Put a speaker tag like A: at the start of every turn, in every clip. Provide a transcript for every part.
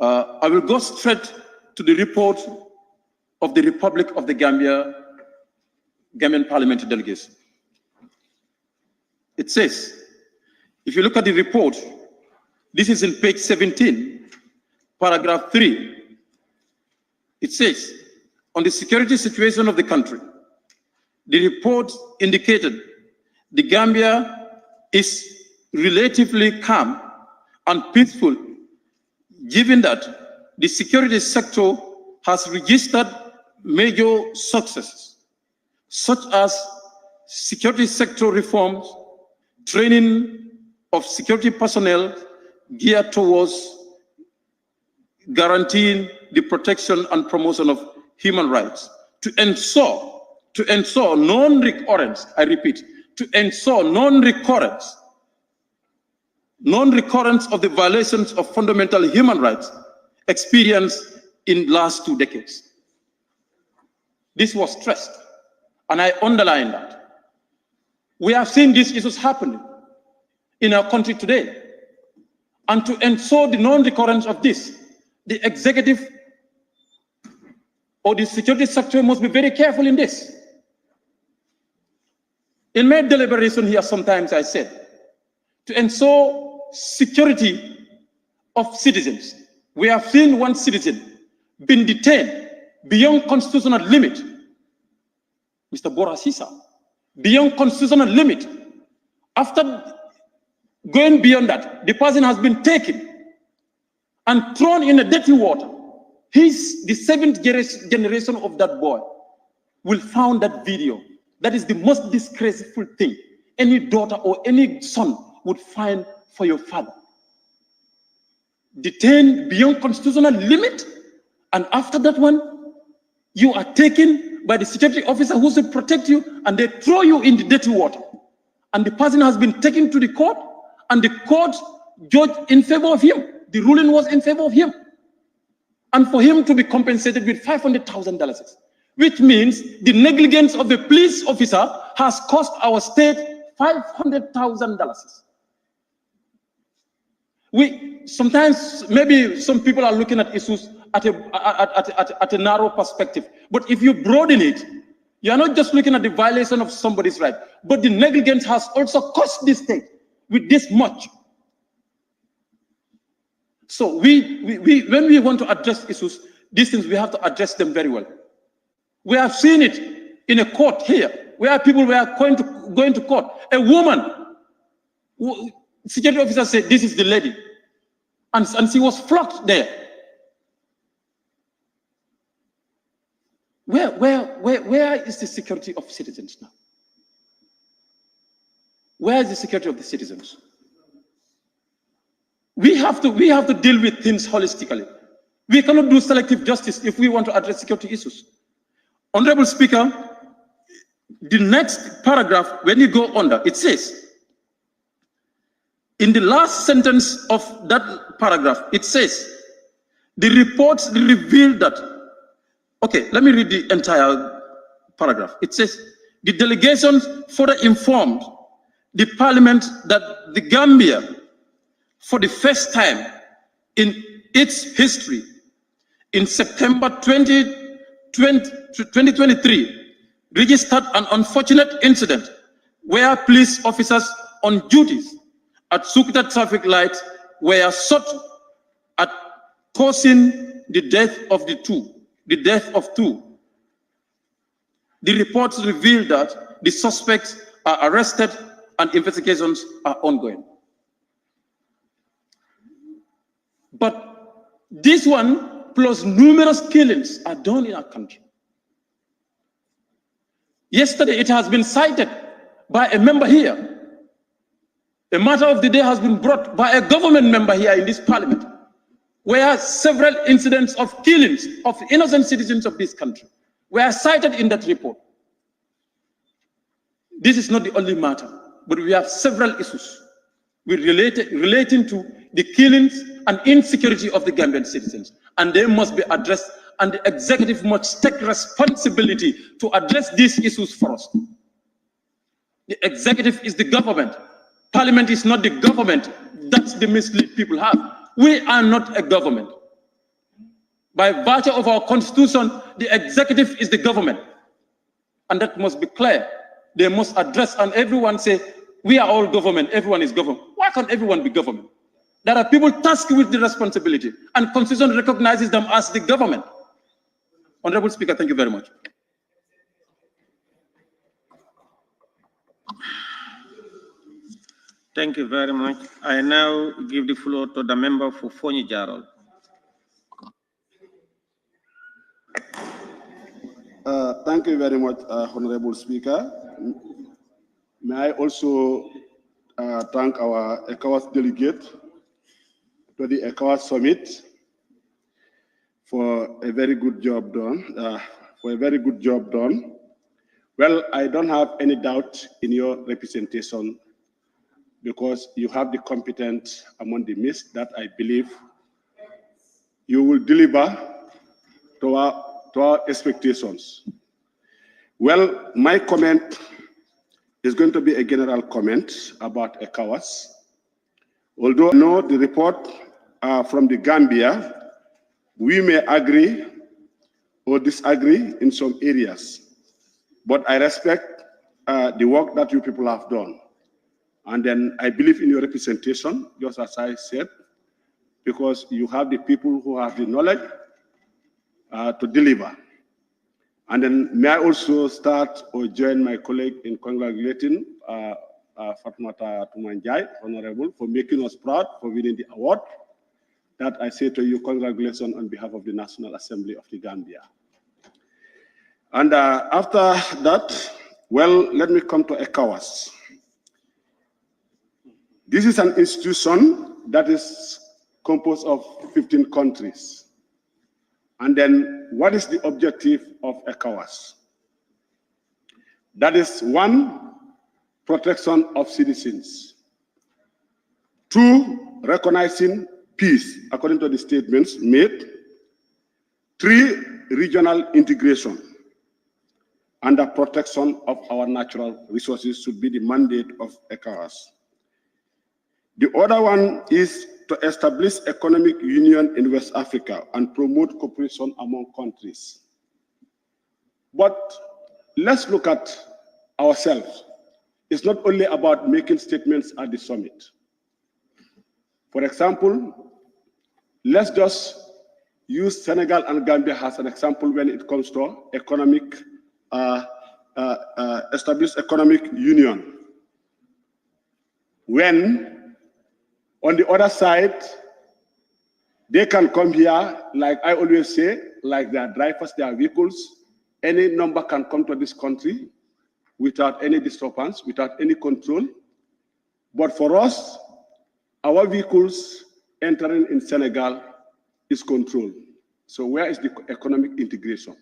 A: I will go straight to the report of the Republic of the Gambia, Gambian parliamentary delegation. It says, if you look at the report, this is in page 17, paragraph 3. It says, on the security situation of the country, the report indicated the Gambia is relatively calm and peaceful, given that the security sector has registered major successes, such as security sector reforms, training of security personnel geared towards guaranteeing the protection and promotion of human rights, to ensure non-recurrence, I repeat, to ensure non-recurrence of the violations of fundamental human rights experienced in the last 2 decades. This was stressed, and I underline that. We have seen these issues happening in our country today. And to ensure the non-recurrence of this, the executive or the security sector must be very careful in this. In my deliberation here, sometimes I said, to ensure security of citizens, we have seen one citizen been detained beyond constitutional limit, Mr. Borasisa, beyond constitutional limit. After going beyond that, the person has been taken and thrown in the dirty water. He's the 7th generation of that boy will find that video. That is the most disgraceful thing any daughter or any son would find for your father. Detained beyond constitutional limit, and after that one, you are taken by the security officer who should protect you, and they throw you in the dirty water. And the person has been taken to the court, and the court judged in favor of him. The ruling was in favor of him. And for him to be compensated with $500,000, which means the negligence of the police officer has cost our state $500,000. We sometimes, maybe some people are looking at issues at a narrow perspective, but if you broaden it, you are not just looking at the violation of somebody's right, but the negligence has also cost the state with this much. So when we want to address issues, these things, we have to address them very well. We have seen it in a court here, where people were going to court. A woman, security officer said, this is the lady. And she was flogged there. Where is the security of citizens now? Where is the security of the citizens? We have to deal with things holistically. We cannot do selective justice if we want to address security issues. Honorable Speaker, the next paragraph, when you go under, it says, in the last sentence of that paragraph, it says, the reports revealed that, okay, let me read the entire paragraph. It says, the delegation further informed the parliament that the Gambia, for the first time in its history, in September 2023, registered an unfortunate incident where police officers on duties at Sukuta traffic lights were shot at, causing the death of two. The reports revealed that the suspects are arrested and investigations are ongoing. But this one, plus numerous killings, are done in our country. Yesterday, it has been cited by a member here. A matter of the day has been brought by a government member here in this parliament, where several incidents of killings of innocent citizens of this country were cited in that report. This is not the only matter, but we have several issues relating to the killings and insecurity of the Gambian citizens, and they must be addressed, and the executive must take responsibility to address these issues for us. The executive is the government. Parliament is not the government. That's the mislead people have. We are not a government. By virtue of our constitution, the executive is the government. And that must be clear. They must address, and everyone say, we are all government, everyone is government. Why can't everyone be government? There are people tasked with the responsibility, and constitution recognizes them as the government. Honorable Speaker, thank you very much.
B: Thank you very much. I now give the floor to the member for Fonyi Jarol.
C: Thank you very much, Honorable Speaker. May I also thank our ECOWAS delegate to the ECOWAS Summit for a very good job done. Well, I don't have any doubt in your representation because you have the competence among the midst that I believe you will deliver to our expectations. Well, my comment is going to be a general comment about ECOWAS. Although I know the report from the Gambia, we may agree or disagree in some areas, but I respect the work that you people have done. And then I believe in your representation, just as I said, because you have the people who have the knowledge to deliver. And then may I also start or join my colleague in congratulating Fatmata Tumanjai, Honorable, for making us proud for winning the award. That I say to you, congratulations on behalf of the National Assembly of the Gambia. And after that, well, let me come to ECOWAS. This is an institution that is composed of 15 countries. And then what is the objective of ECOWAS? That is 1, protection of citizens. 2, recognizing peace, according to the statements made. 3, regional integration. And the protection of our natural resources should be the mandate of ECOWAS. The other one is to establish economic union in West Africa and promote cooperation among countries. But let's look at ourselves. It's not only about making statements at the summit. For example, let's just use Senegal and Gambia as an example when it comes to economic, establish economic union. When on the other side, they can come here, like I always say, like their drivers, their vehicles. Any number can come to this country without any disturbance, without any control. But for us, our vehicles entering in Senegal is controlled. So where is the economic integration?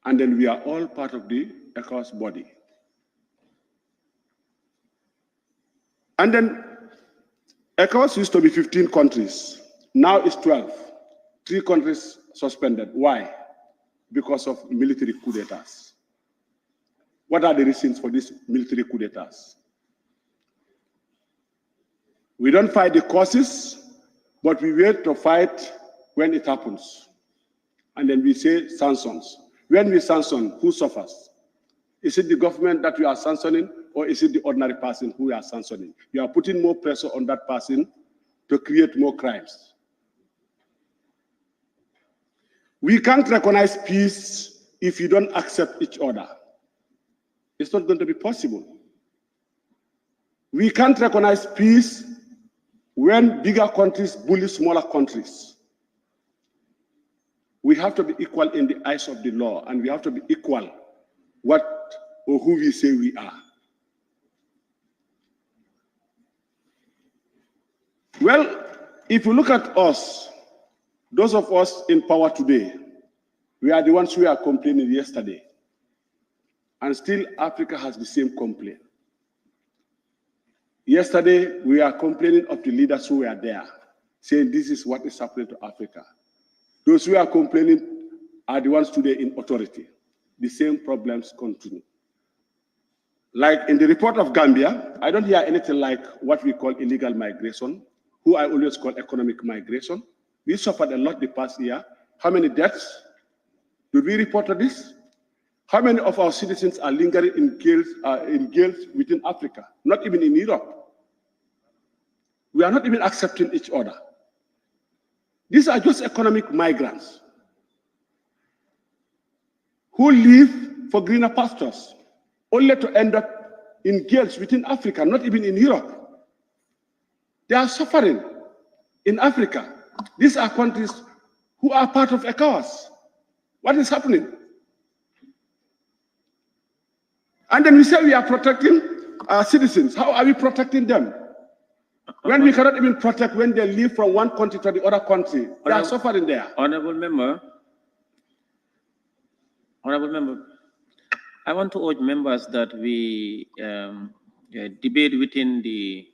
C: And then we are all part of the ECOWAS body. And then ECOWAS used to be 15 countries. Now it's 12. 3 countries suspended. Why? Because of military coup d'etats. What are the reasons for these military coup d'etats? We don't fight the causes, but we wait to fight when it happens. And then we say sanctions. When we sanction, who suffers? Is it the government that we are sanctioning, or is it the ordinary person who we are sanctioning? You are putting more pressure on that person to create more crimes. We can't recognize peace if you don't accept each other. It's not going to be possible. We can't recognize peace when bigger countries bully smaller countries. We have to be equal in the eyes of the law, and we have to be equal what or who we say we are. Well, if you look at us, those of us in power today, we are the ones who are complaining yesterday. And still Africa has the same complaint. Yesterday, we are complaining of the leaders who were there, saying this is what is happening to Africa. Those who are complaining are the ones today in authority. The same problems continue. Like in the report of Gambia, I don't hear anything like what we call illegal migration, who I always call economic migration. We suffered a lot the past year. How many deaths? Did we report this? How many of our citizens are lingering in jails within Africa, not even in Europe? We are not even accepting each other. These are just economic migrants who live for greener pastures, only to end up in jails within Africa, not even in Europe. They are suffering in Africa. These are countries who are part of ECOWAS. What is happening? And then we say we are protecting our citizens. How are we protecting them? When we cannot even protect when they leave from one country to the other country, they are suffering there.
B: Honorable member, I want to urge members that we debate within the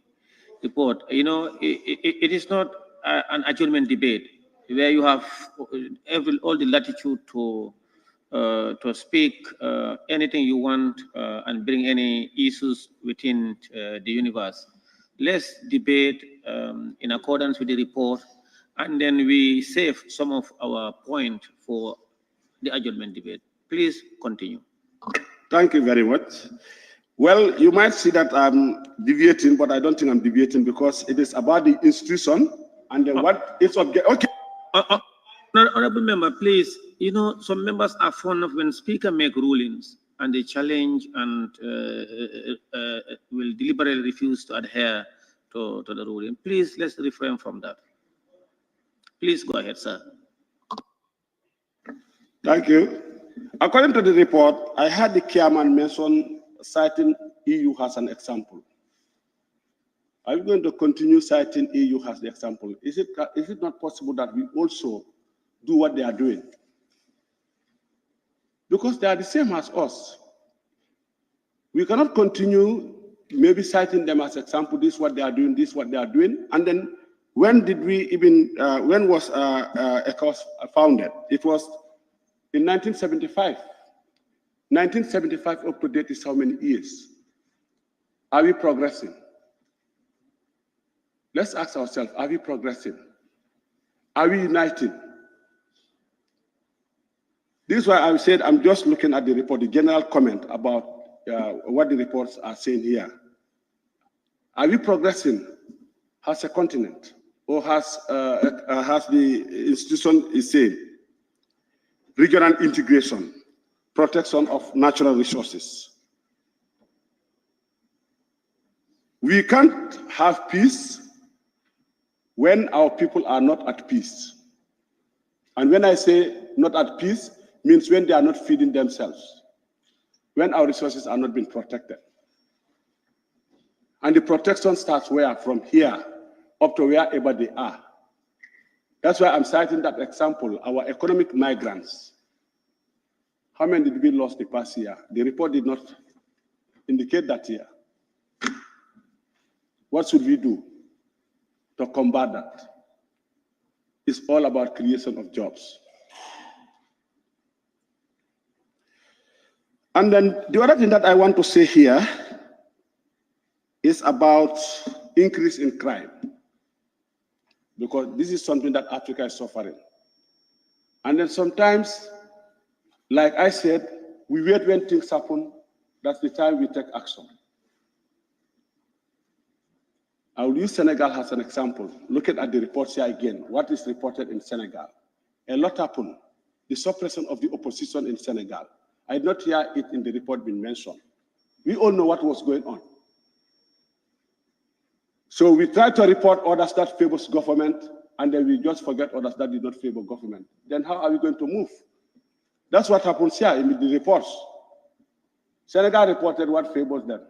B: report. You know, it is not an adjournment debate where you have all the latitude to speak anything you want and bring any issues within the universe. Let's debate in accordance with the report, and then we save some of our point for the adjournment debate. Please continue.
C: Thank you very much. Well, you might see that I'm deviating, but I don't think I'm deviating because it is about the institution and then what is object. Okay.
B: Honorable member, please. You know, some members are fond of when speaker make rulings and they challenge and will deliberately refuse to adhere to the ruling. Please, let's refrain from that. Please go ahead, sir.
C: Thank you. According to the report, I had the chairman mention citing EU as an example. Are you going to continue citing EU as the example? Is it not possible that we also do what they are doing? Because they are the same as us. We cannot continue maybe citing them as example, this is what they are doing, this is what they are doing. And then when did we even, when was ECOWAS founded? It was in 1975. 1975 up to date is how many years? Are we progressing? Let's ask ourselves, are we progressing? Are we uniting? This is why I said I'm just looking at the report, the general comment about what the reports are saying here. Are we progressing as a continent, or has the institution is saying regional integration, protection of natural resources? We can't have peace when our people are not at peace. And when I say not at peace, means when they are not feeding themselves, when our resources are not being protected. And the protection starts where? From here up to wherever they are. That's why I'm citing that example, our economic migrants. How many did we lose the past year? The report did not indicate that here. What should we do to combat that? It's all about creation of jobs. And then the other thing that I want to say here is about increase in crime, because this is something that Africa is suffering. And then sometimes, like I said, we wait when things happen. That's the time we take action. I will use Senegal as an example. Looking at the reports here again, what is reported in Senegal? A lot happened. The suppression of the opposition in Senegal. I did not hear it in the report being mentioned. We all know what was going on. So we try to report others that favors government, and then we just forget others that did not favor government. Then how are we going to move? That's what happens here in the reports. Senegal reported what favors them.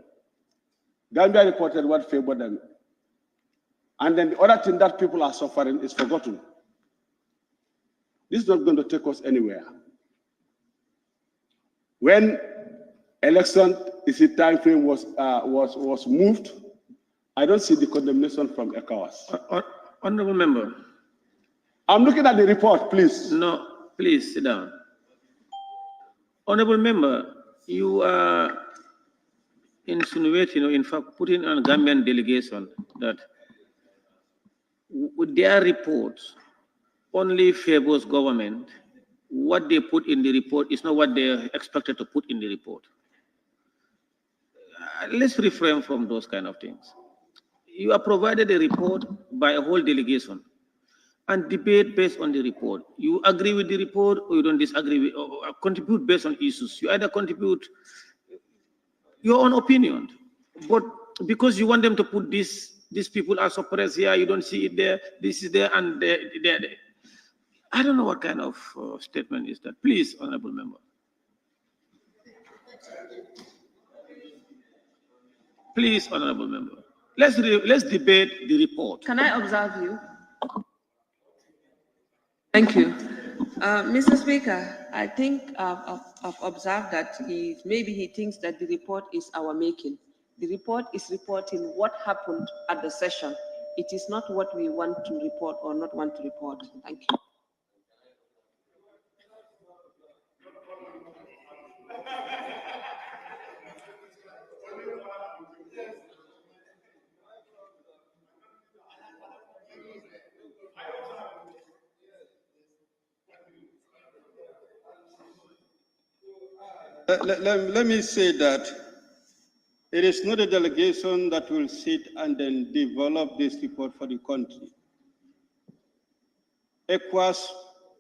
C: Gambia reported what favored them. And then the other thing that people are suffering is forgotten. This is not going to take us anywhere. When election time frame was moved, I don't see the condemnation from ECOWAS.
B: Honorable member.
C: I'm looking at the report, please.
B: No, please sit down. Honorable member, you are insinuating, or in fact putting on a Gambian delegation that with their reports only favors government. What they put in the report is not what they are expected to put in the report. Let's refrain from those kind of things. You are provided a report by a whole delegation and debate based on the report. You agree with the report or you don't disagree with, or contribute based on issues. You either contribute your own opinion, but because you want them to put these people are suppressed here, you don't see it there, this is there and there. I don't know what kind of statement is that. Please, honorable member. Please, honorable member. Let's debate the report.
D: Can I observe you? Thank you. Mr. Speaker, I think I've observed that maybe he thinks that the report is our making. The report is reporting what happened at the session. It is not what we want to report or not want to report. Thank you.
E: Let me say that it is not a delegation that will sit and then develop this report for the country. ECOWAS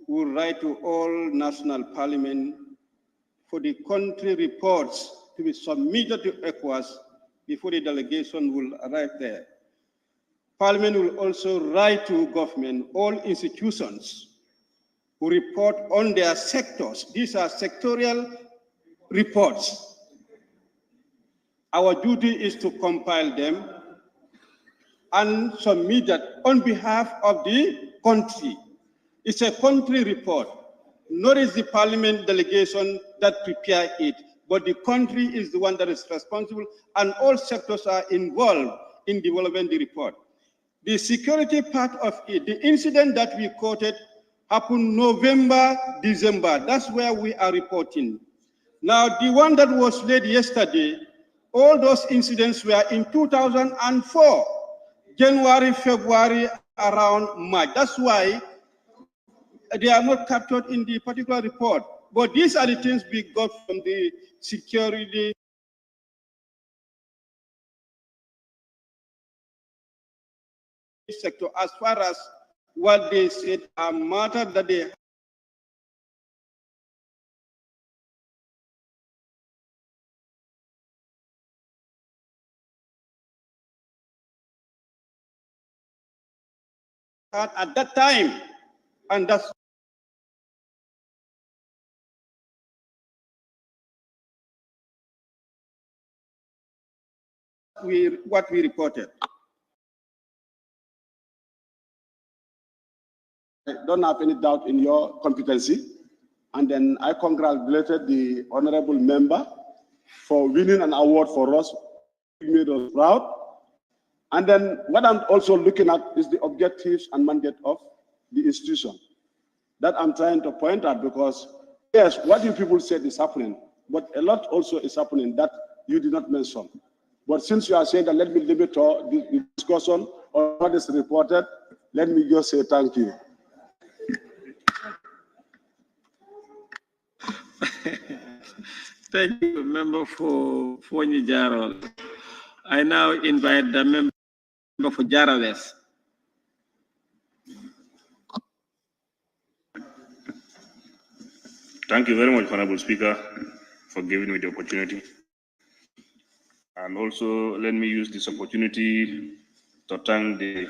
E: will write to all national parliament for the country reports to be submitted to ECOWAS before the delegation will arrive there. Parliament will also write to government, all institutions who report on their sectors. These are sectorial reports. Our duty is to compile them and submit that on behalf of the country. It's a country report. Not is the parliament delegation that prepare it, but the country is the one that is responsible, and all sectors are involved in developing the report. The security part of it, the incident that we quoted happened November, December. That's where we are reporting. Now, the one that was laid yesterday, all those incidents were in 2004, January, February, around March. That's why they are not captured in the particular report. But these are the things we got from the security sector as far as what they said are matter that they had at that time, and that's what we reported.
C: I don't have any doubt in your competency. And then I congratulated the honorable member for winning an award for us. He made us proud. And then what I'm also looking at is the objectives and mandate of the institution. That I'm trying to point out, because yes, what you people said is happening, but a lot also is happening that you did not mention. But since you are saying that, let me limit the discussion on what is reported. Let me just say thank you.
B: Thank you, member for Nijaro. I now invite the member for Jara West.
F: Thank you very much, Honorable Speaker, for giving me the opportunity. And also, let me use this opportunity to thank the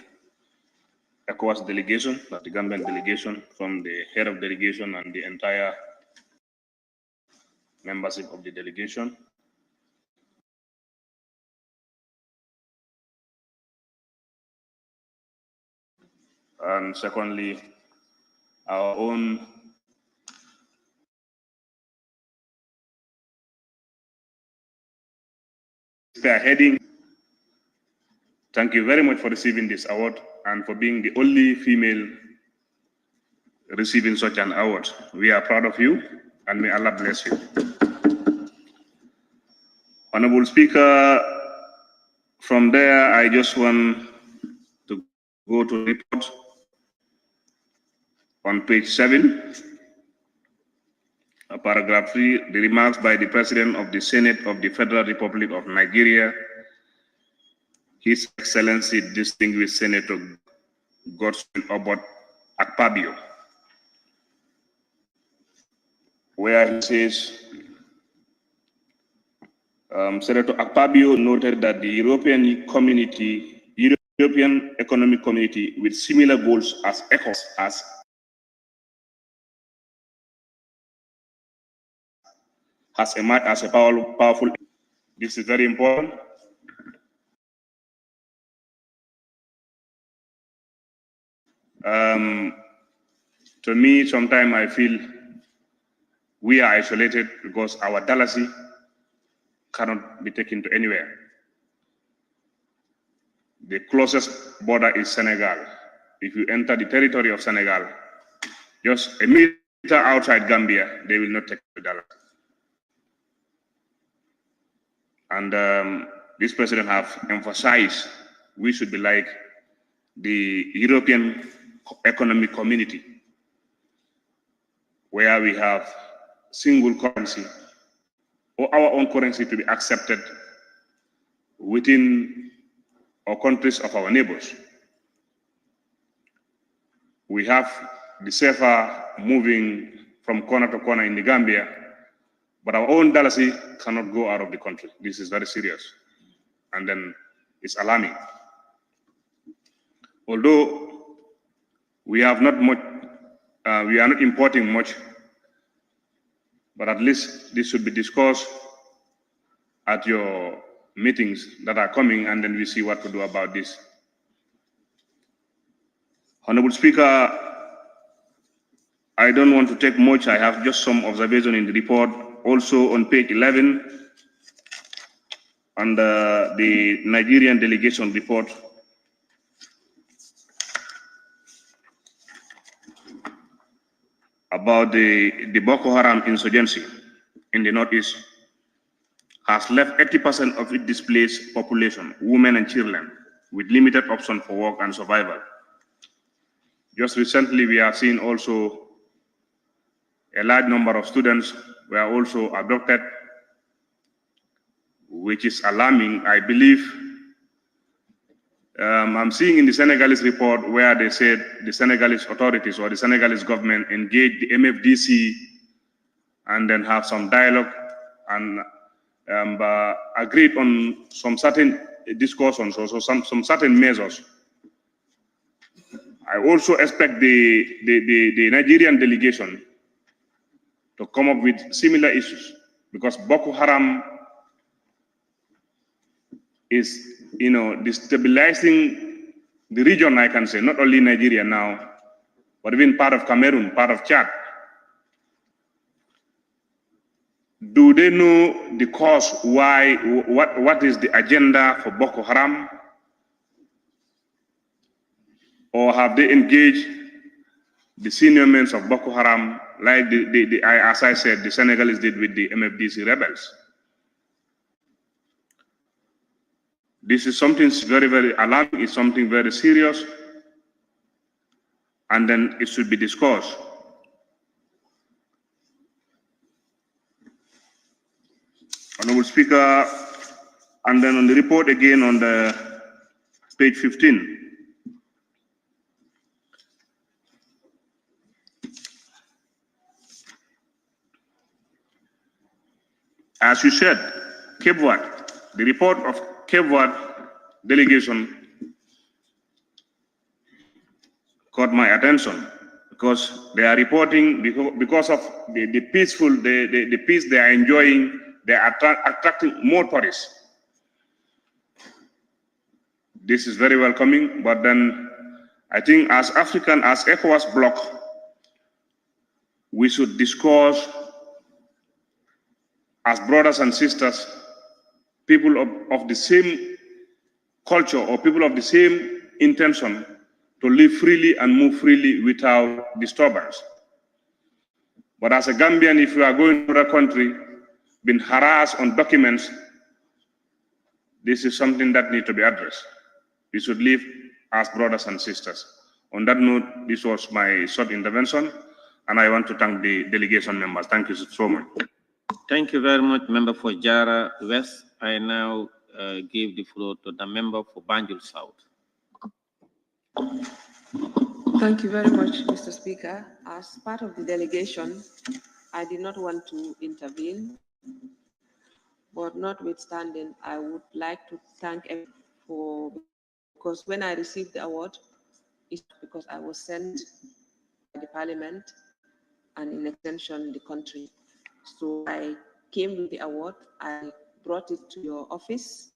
F: ECOWAS delegation, the government delegation, from the head of delegation and the entire membership of the delegation. And secondly, our own spearheading. Thank you very much for receiving this award and for being the only female receiving such an award. We are proud of you, and may Allah bless you. Honorable Speaker, from there, I just want to go to the report. on page 7, paragraph 3, the remarks by the President of the Senate of the Federal Republic of Nigeria, His Excellency Distinguished Senator Godwin Obot Akpabio, where he says, Senator Akpabio noted that the European Economic Community with similar goals as ECOWAS has emerged as a powerful. This is very important. To me, sometimes I feel we are isolated because our dalasi cannot be taken to anywhere. The closest border is Senegal. If you enter the territory of Senegal, just a meter outside Gambia, they will not take the dalasi. And this president have emphasized we should be like the European Economic Community, where we have single currency or our own currency to be accepted within our countries of our neighbors. We have the safer moving from corner to corner in the Gambia, but our own dalasi cannot go out of the country. This is very serious, and then it's alarming. Although we have not much, we are not importing much, but at least this should be discussed at your meetings that are coming, and then we see what to do about this. Honorable Speaker, I don't want to take much. I have just some observation in the report. Also on page 11, under the Nigerian delegation report, about the Boko Haram insurgency in the Northeast, has left 80% of its displaced population, women and children, with limited option for work and survival. Just recently, we have seen also a large number of students were also abducted, which is alarming. I believe I'm seeing in the Senegalese report where they said the Senegalese authorities or the Senegalese government engaged the MFDC and then have some dialogue and agreed on some certain discussions, also some certain measures. I also expect the Nigerian delegation to come up with similar issues, because Boko Haram is, destabilizing the region, I can say, not only Nigeria now, but even part of Cameroon, part of Chad. Do they know the cause why, what is the agenda for Boko Haram? Or have they engaged the senior men of Boko Haram, like as I said, the Senegalese did with the MFDC rebels? This is something very, very alarming. It's something very serious, and then it should be discussed. Honorable Speaker, and then on the report again on the page 15. As you said, Cape Verde, the report of Cape Verde delegation caught my attention, because they are reporting because of the peaceful, the peace they are enjoying, they are attracting more tourists. This is very welcoming, but then I think as ECOWAS bloc, we should discuss as brothers and sisters, people of the same culture or people of the same intention, to live freely and move freely without disturbance. But as a Gambian, if you are going to a country, being harassed on documents, this is something that needs to be addressed. We should live as brothers and sisters. On that note, this was my short intervention, and I want to thank the delegation members. Thank you so much.
B: Thank you very much, member for Jara West. I now give the floor to the member for Banjul South.
D: Thank you very much, Mr. Speaker. As part of the delegation, I did not want to intervene, but notwithstanding, I would like to thank everyone because when I received the award, it's because I was sent by the parliament and in extension the country. So I came with the award, I brought it to your office,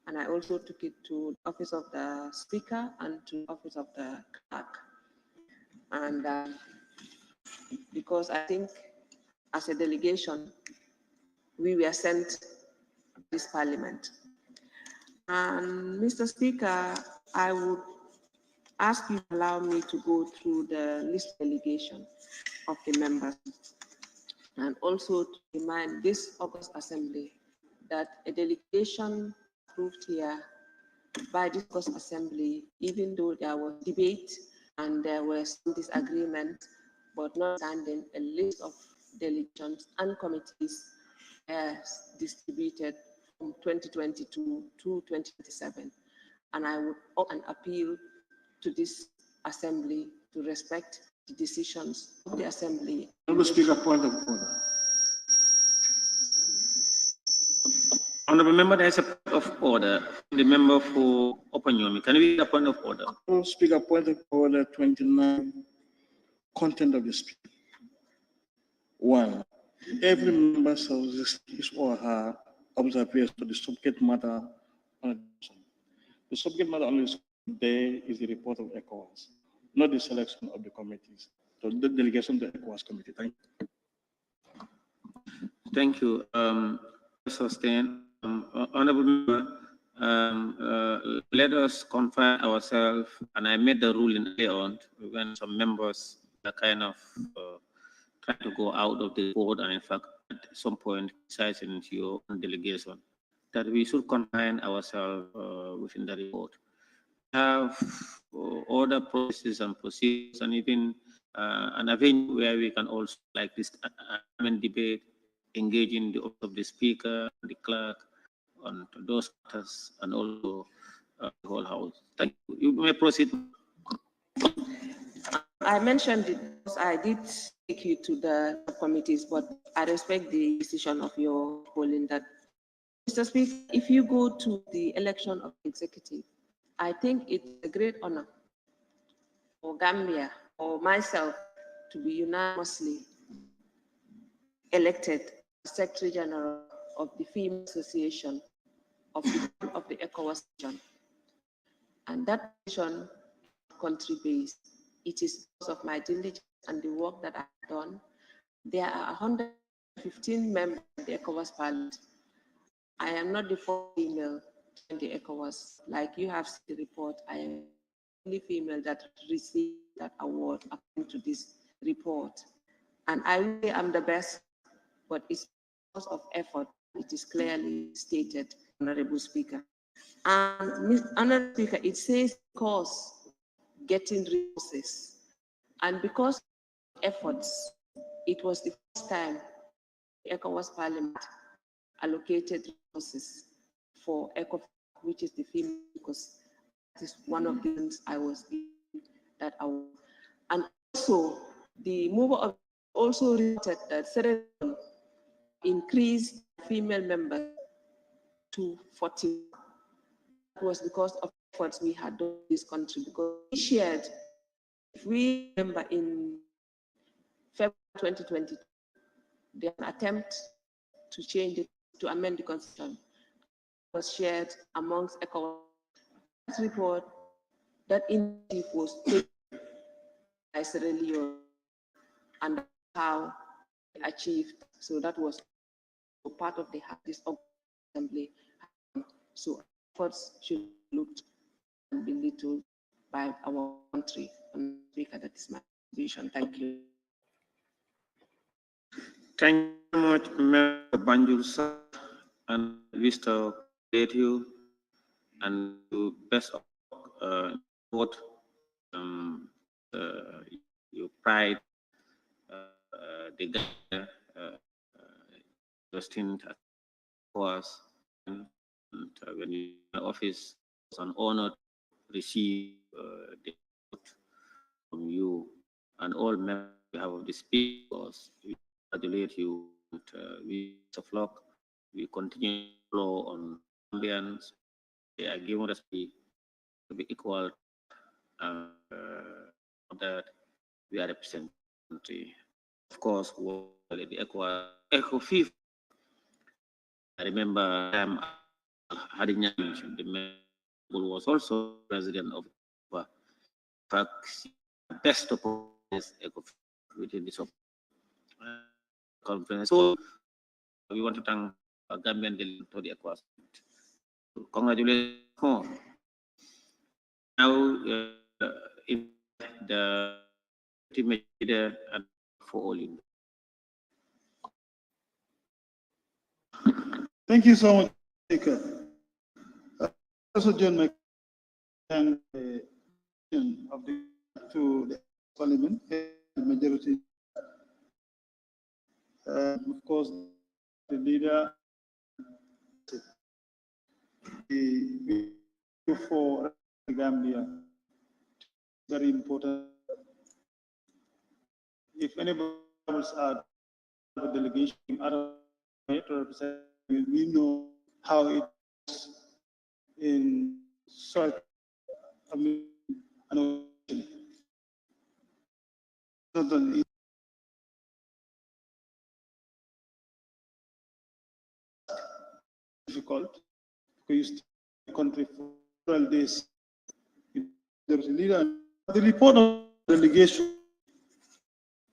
D: and I also took it to the office of the speaker and to the office of the clerk. And because I think as a delegation, we were sent to this parliament. And Mr. Speaker, I would ask you to allow me to go through the list delegation of the members and also to remind this August Assembly that a delegation approved here by this August Assembly, even though there was debate and there was some disagreement, but notwithstanding, a list of delegations and committees distributed from 2022 to 2027. And I would an appeal to this Assembly to respect the decisions of the Assembly.
G: Honourable Speaker, point of order.
B: Honourable member, there is a point of order. The member for Opanyomi, can we get a point of order?
G: Honourable Speaker, point of order 29, content of the speech. 1. Every member shall his or her observation to the subject matter on the subject matter on this day is the report of ECOWAS, not the selection of the committees. So the delegation to the ECOWAS committee. Thank you.
B: Thank you. Sustain. Honorable member, let us confine ourselves, and I made the ruling earlier on when some members are kind of trying to go out of the board and in fact at some point criticizing your own delegation, that we should confine ourselves within the report. Have other processes and procedures and even an avenue where we can also like this debate, engaging the office of the speaker, the clerk, on those matters, and also the whole house. Thank you. You may proceed.
D: I mentioned it because I did take you to the committees, but I respect the decision of your polling that, Mr. Speaker, if you go to the election of the executive, I think it's a great honor for Gambia or myself to be unanimously elected Secretary General of the Female Association of the ECOWAS region. And that position, country-based, it is because of my diligence and the work that I've done. There are 115 members of the ECOWAS Parliament. I am not the first female in the ECOWAS. Like you have seen the report, I am the only female that received that award according to this report. And I will say I'm the best, but it's because of effort. It is clearly stated, Honorable Speaker. And Honorable Speaker, it says because getting resources. And because of efforts, it was the first time the ECOWAS Parliament allocated resources for ECOWAS, which is the female, because that is one of the things I was in that award. And also, the mover of also reported that Sierra Leone increased female members to 40. That was because of efforts we had done in this country, because we shared, if we remember in February 2022, the attempt to change it, to amend the constitution was shared amongst ECOWAS. That report, that initiative was taken by Sierra Leone and how they achieved. So that was part of this assembly. So efforts should be looked and be little by our country. And Speaker, that is my vision. Thank you.
B: Thank you very much, Member Banjul sir, and Mr. you and to best of what pride, the governor, Justin was, and when you in office, it's an honor to receive the support from you and all members of the speakers. We congratulate you. And, we of luck. We continue to flow on ambience. They are given respect to be equal, and that we are representing the country. Of course, the ECO FIFA. I remember Hadinya mentioned the member was also president of FIFA. In fact, best opponents within this conference. So we want to thank Gambian delegate to the ECOWAS. Congratulations. Now, the ultimate leader and for all in.
H: Thank you so much, Speaker. Also join my thank the of the to the Parliament, the majority. Of course, the leader for Gambia, very important. If anybody else are the delegation out of it to represent, we know how it is in such an occasion. Not only difficult because you stay in the country for 12 days. There's a leader. The report of the delegation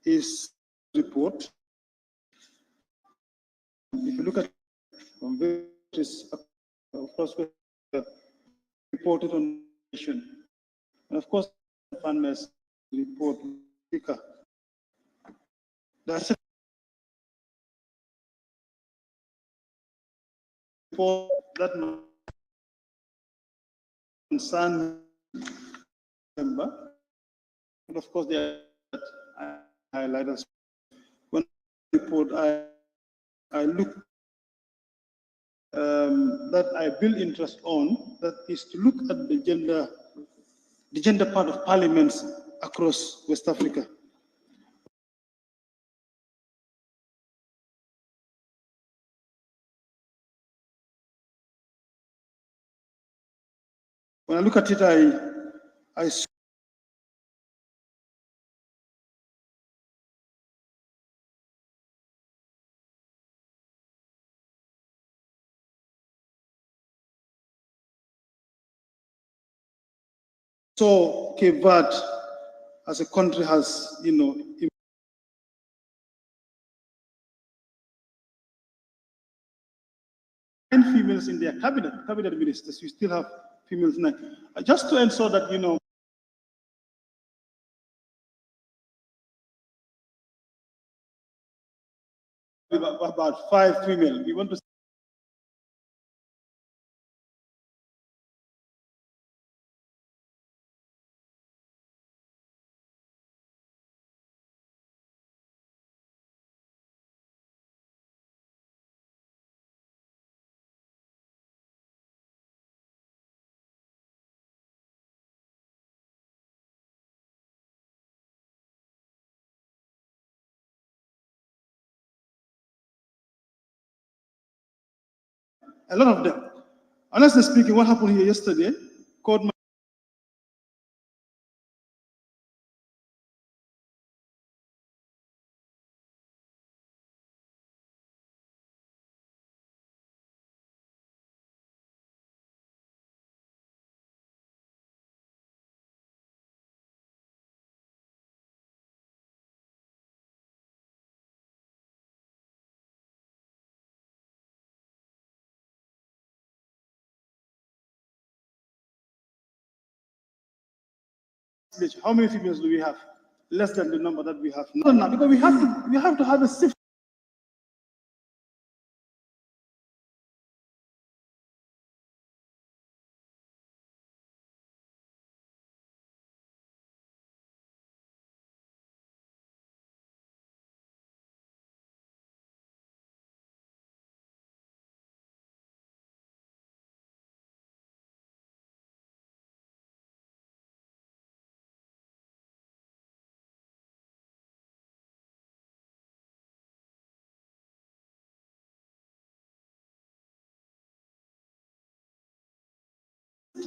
H: is report. If you look at from various, of course, reported on nation, and of course, fairness report speaker. That's a report that concern member, and of course, they are highlighted. When report I look that I build interest on, that is to look at the gender part of parliaments across West Africa. When I look at it, I saw Cape Verde as a country has, females in their cabinet ministers. You still have females now. Just to ensure that, about 5 female. We want to a lot of them. Honestly speaking, what happened here yesterday caught my how many females do we have? Less than the number that we have now. Because we have to have a safe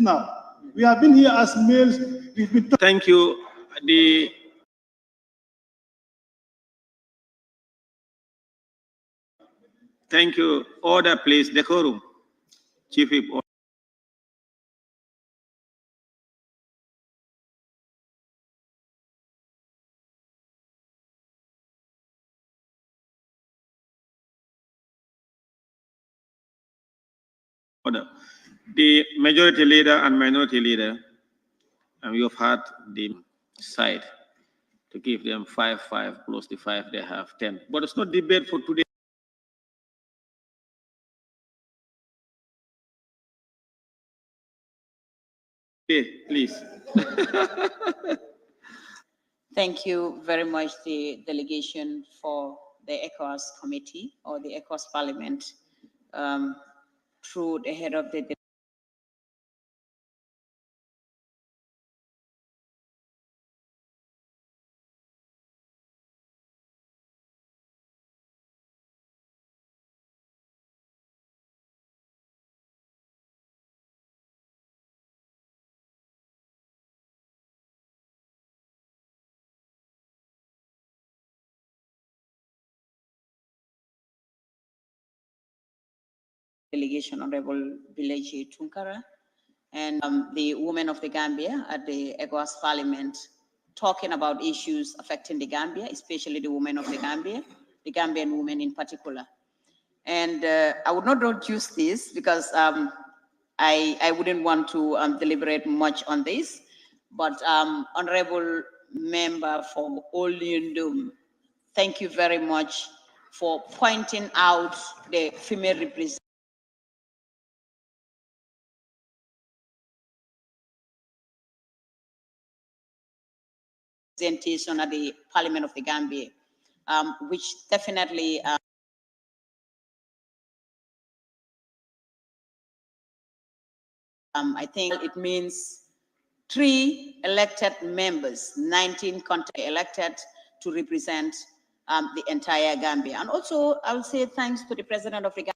H: now. We have been here as males. We've been
B: Thank you. Thank you. Order, please. Decorum. Chief Whip. Order. The majority leader and minority leader, and you've had the side to give them 5 plus the 5 they have 10. But it's not debate for today. Okay, please.
I: Thank you very much, the delegation for the ECOWAS committee or the ECOWAS parliament, through the head of the delegation, Honorable Bileji Tunkara, and the women of the Gambia at the ECOWAS Parliament, talking about issues affecting the Gambia, especially the women of the Gambia, the Gambian women in particular. And I would not reduce this because I wouldn't want to deliberate much on this, but Honorable Member for Oliundum, thank you very much for pointing out the female representation at the Parliament of the Gambia, which definitely I think it means 3 elected members, 19 elected to represent the entire Gambia. And also, I would say thanks to the President of the Gambia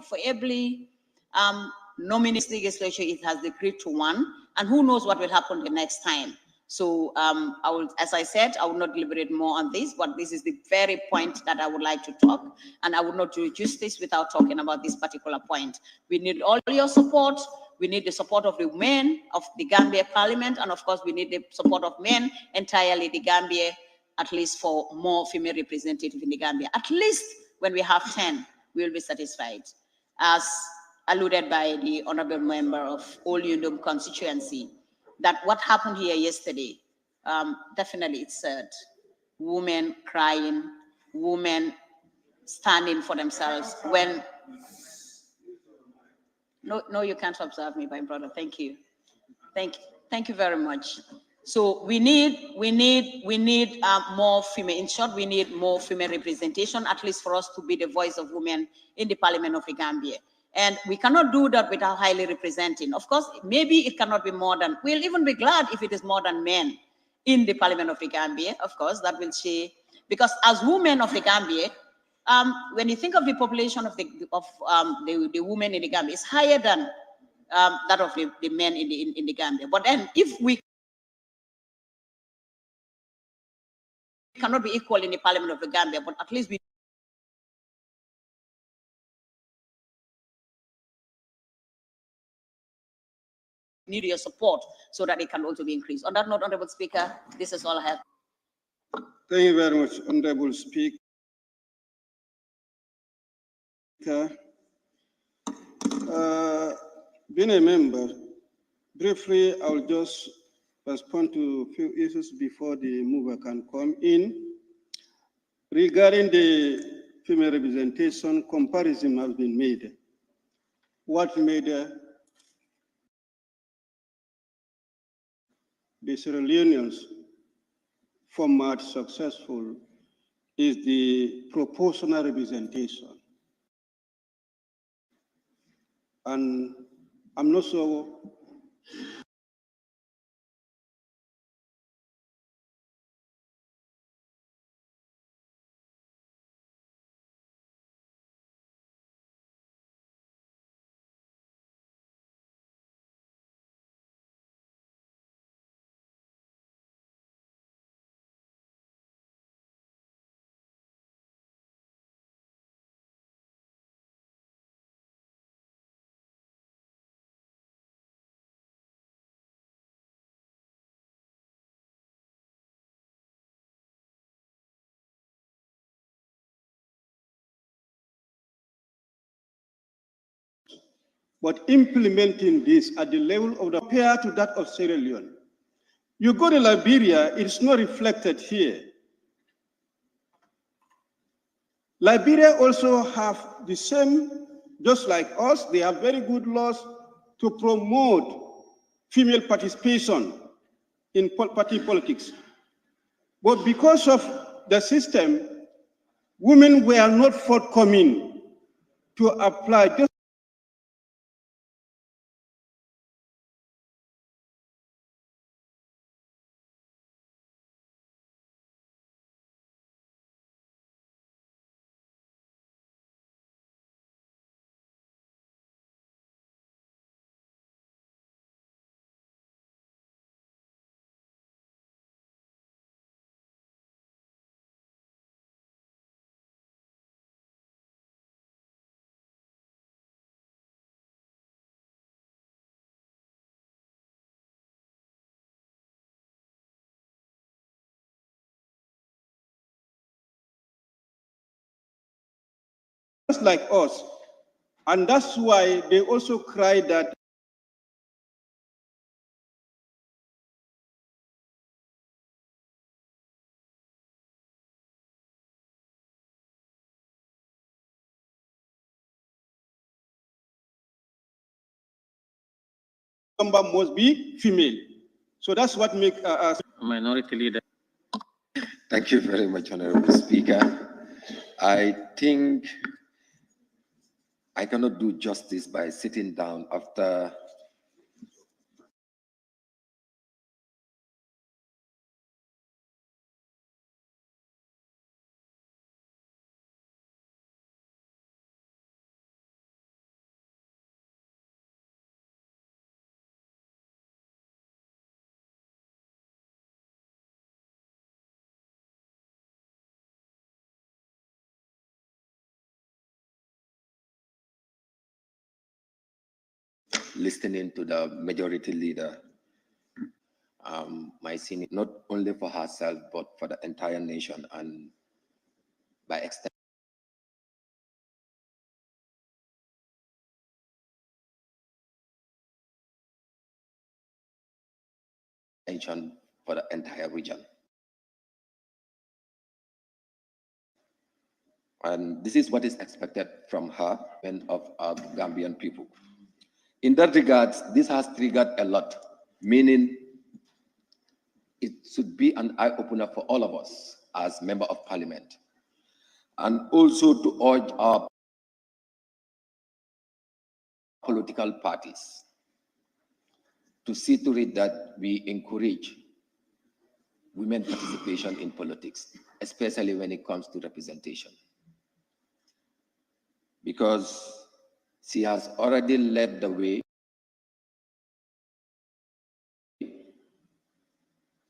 I: for every nominee legislature, it has decreed to 1, and who knows what will happen the next time. So I will, as I said, I will not deliberate more on this, but this is the very point that I would like to talk, and I would not do justice without talking about this particular point. We need all your support. We need the support of the men of the Gambia Parliament, and of course, we need the support of men entirely the Gambia, at least for more female representatives in the Gambia. At least when we have 10, we will be satisfied. As alluded by the honorable member of Oliundum constituency, that what happened here yesterday, definitely it's sad. Women crying, women standing for themselves when, no, you can't observe me, my brother, thank you. Thank you very much. So we need more female. In short, we need more female representation, at least for us to be the voice of women in the Parliament of the Gambia. And we cannot do that without highly representing. Of course, maybe it cannot be more than. We'll even be glad if it is more than men in the Parliament of the Gambia. Of course, that will say, because as women of the Gambia, when you think of the population of the women in the Gambia, it's higher than that of the men in the Gambia. But then if we cannot be equal in the Parliament of the Gambia, but at least we need your support so that it can also be increased. On that note, Honorable Speaker, this is all I have.
E: Thank you very much, Honorable Speaker. Being a member, briefly, I'll just respond to a few issues before the mover can come in. Regarding the female representation, comparison has been made. What made the Sierra Leoneans format successful is the proportional representation. And I'm not so but implementing this at the level of the pair to that of Sierra Leone. You go to Liberia, it's not reflected here. Liberia also have the same, just like us, they have very good laws to promote female participation in party politics. But because of the system, women were not forthcoming to apply. Just like us. And that's why they also cry that number must be female. So that's what makes us
B: Minority leader.
J: Thank you very much, Honorable Speaker. I think I cannot do justice by sitting down after listening to the majority leader, my senior, not only for herself, but for the entire nation and by extension for the entire region. And this is what is expected from her and of our Gambian people. In that regard, this has triggered a lot, meaning it should be an eye-opener for all of us as Member of Parliament, and also to urge our political parties to see to it that we encourage women participation in politics, especially when it comes to representation. Because she has already led the way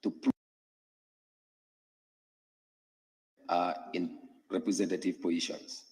J: to prove in representative positions.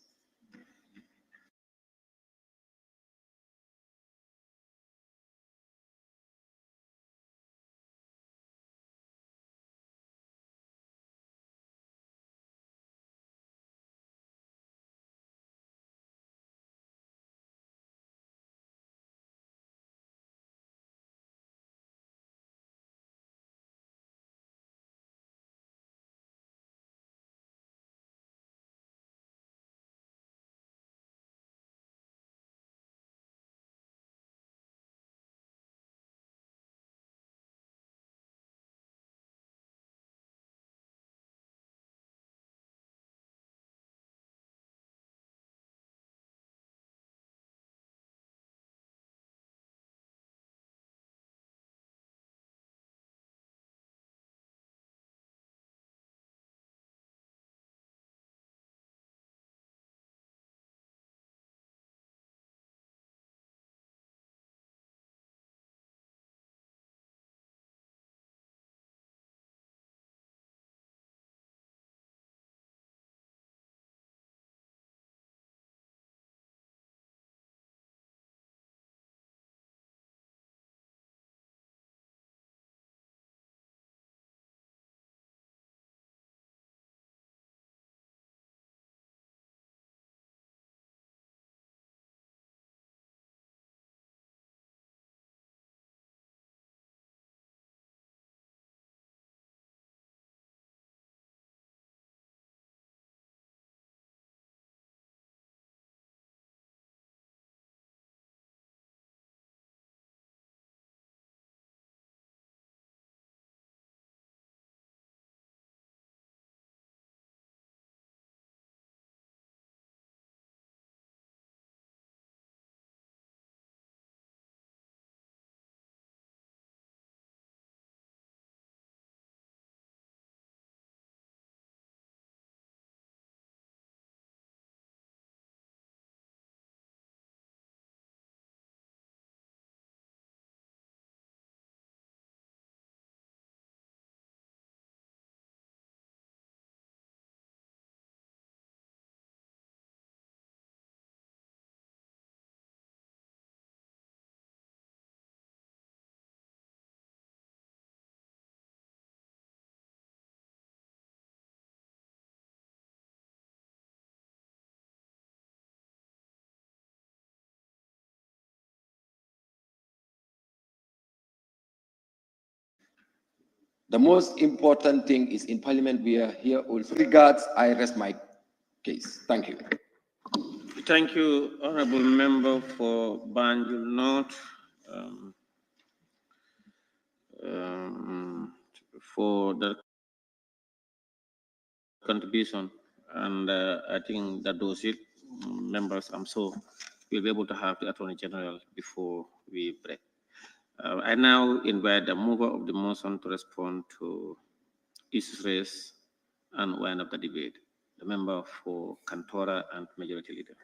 J: The most important thing is in Parliament, we are here also. Regards, I rest my case. Thank you.
B: Thank you, Honorable Member for Banjul North, for the contribution. And I think that was it. Members, I'm so we'll be able to have the Attorney General before we break. I now invite the mover of the motion to respond to issues raised and wind up the debate. The member for Kantora and Majority Leader.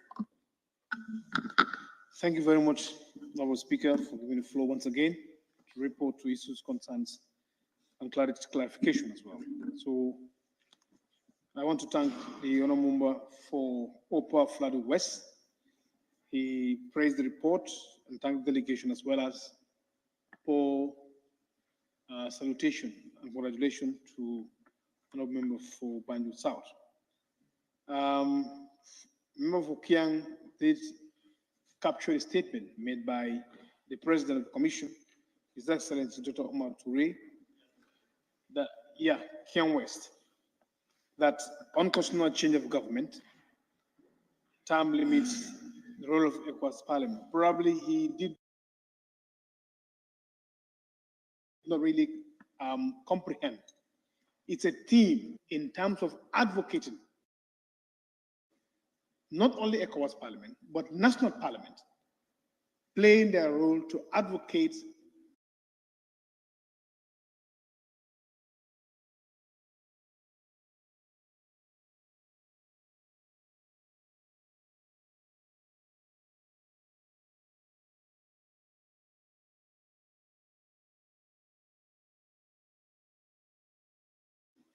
K: Thank you very much, Honorable Speaker, for giving the floor once again to report to issues, concerns, and clarification as well. So I want to thank the Honorable Member for Opa Fladu West. He praised the report and thanked the delegation as well as for salutation and congratulations to Honorable Member for Banjul South. Member for Kiang did capture a statement made by the President of the Commission, His Excellency Dr. Omar Toure, that, Kiang West, that unconstitutional change of government, term limits the role of ECOWAS Parliament. Probably he did not really comprehend. It's a theme in terms of advocating not only ECOWAS Parliament, but national parliament, playing their role to advocate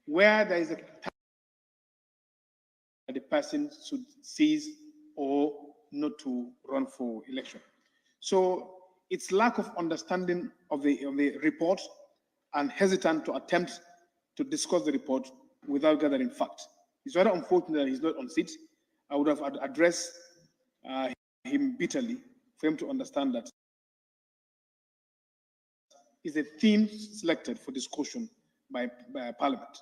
K: where there is a the person should cease or not to run for election. So it's lack of understanding of the report and hesitant to attempt to discuss the report without gathering facts. It's very unfortunate that he's not on seat. I would have addressed him bitterly for him to understand that is a theme selected for discussion by Parliament.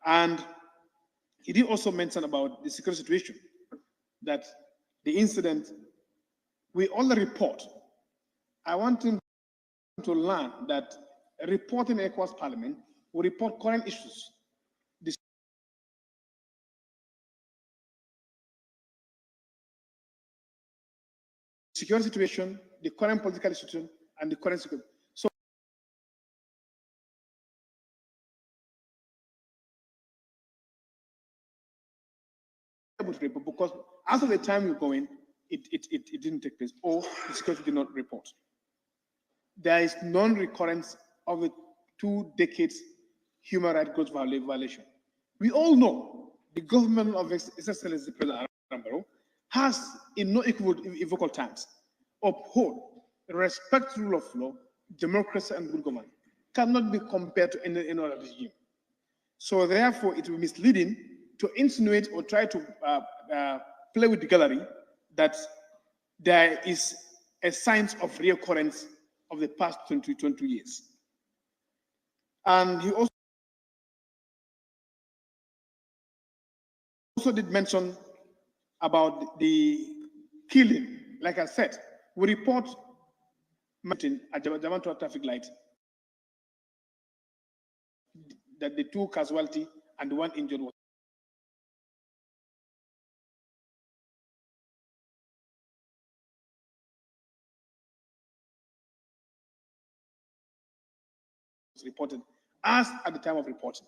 K: And he did also mention about the security situation, that the incident, we all report. I want him to learn that reporting ECOWAS Parliament will report current issues. The security situation, the current political situation, and the current security. So because as of the time you go in, it didn't take place, or the security did not report. There is non-recurrence of the 2 decades human rights growth violation. We all know the government of His Excellency President Arambaro has, in no equivocal terms, uphold, respect rule of law, democracy, and good government. Cannot be compared to any other regime. So therefore, it will be misleading to insinuate or try to play with the gallery that there is a signs of reoccurrence of the past 20 years. And he also did mention about the killing. Like I said, we report at Jamantua traffic light that the 2 casualty and the 1 injured was reported as at the time of reporting.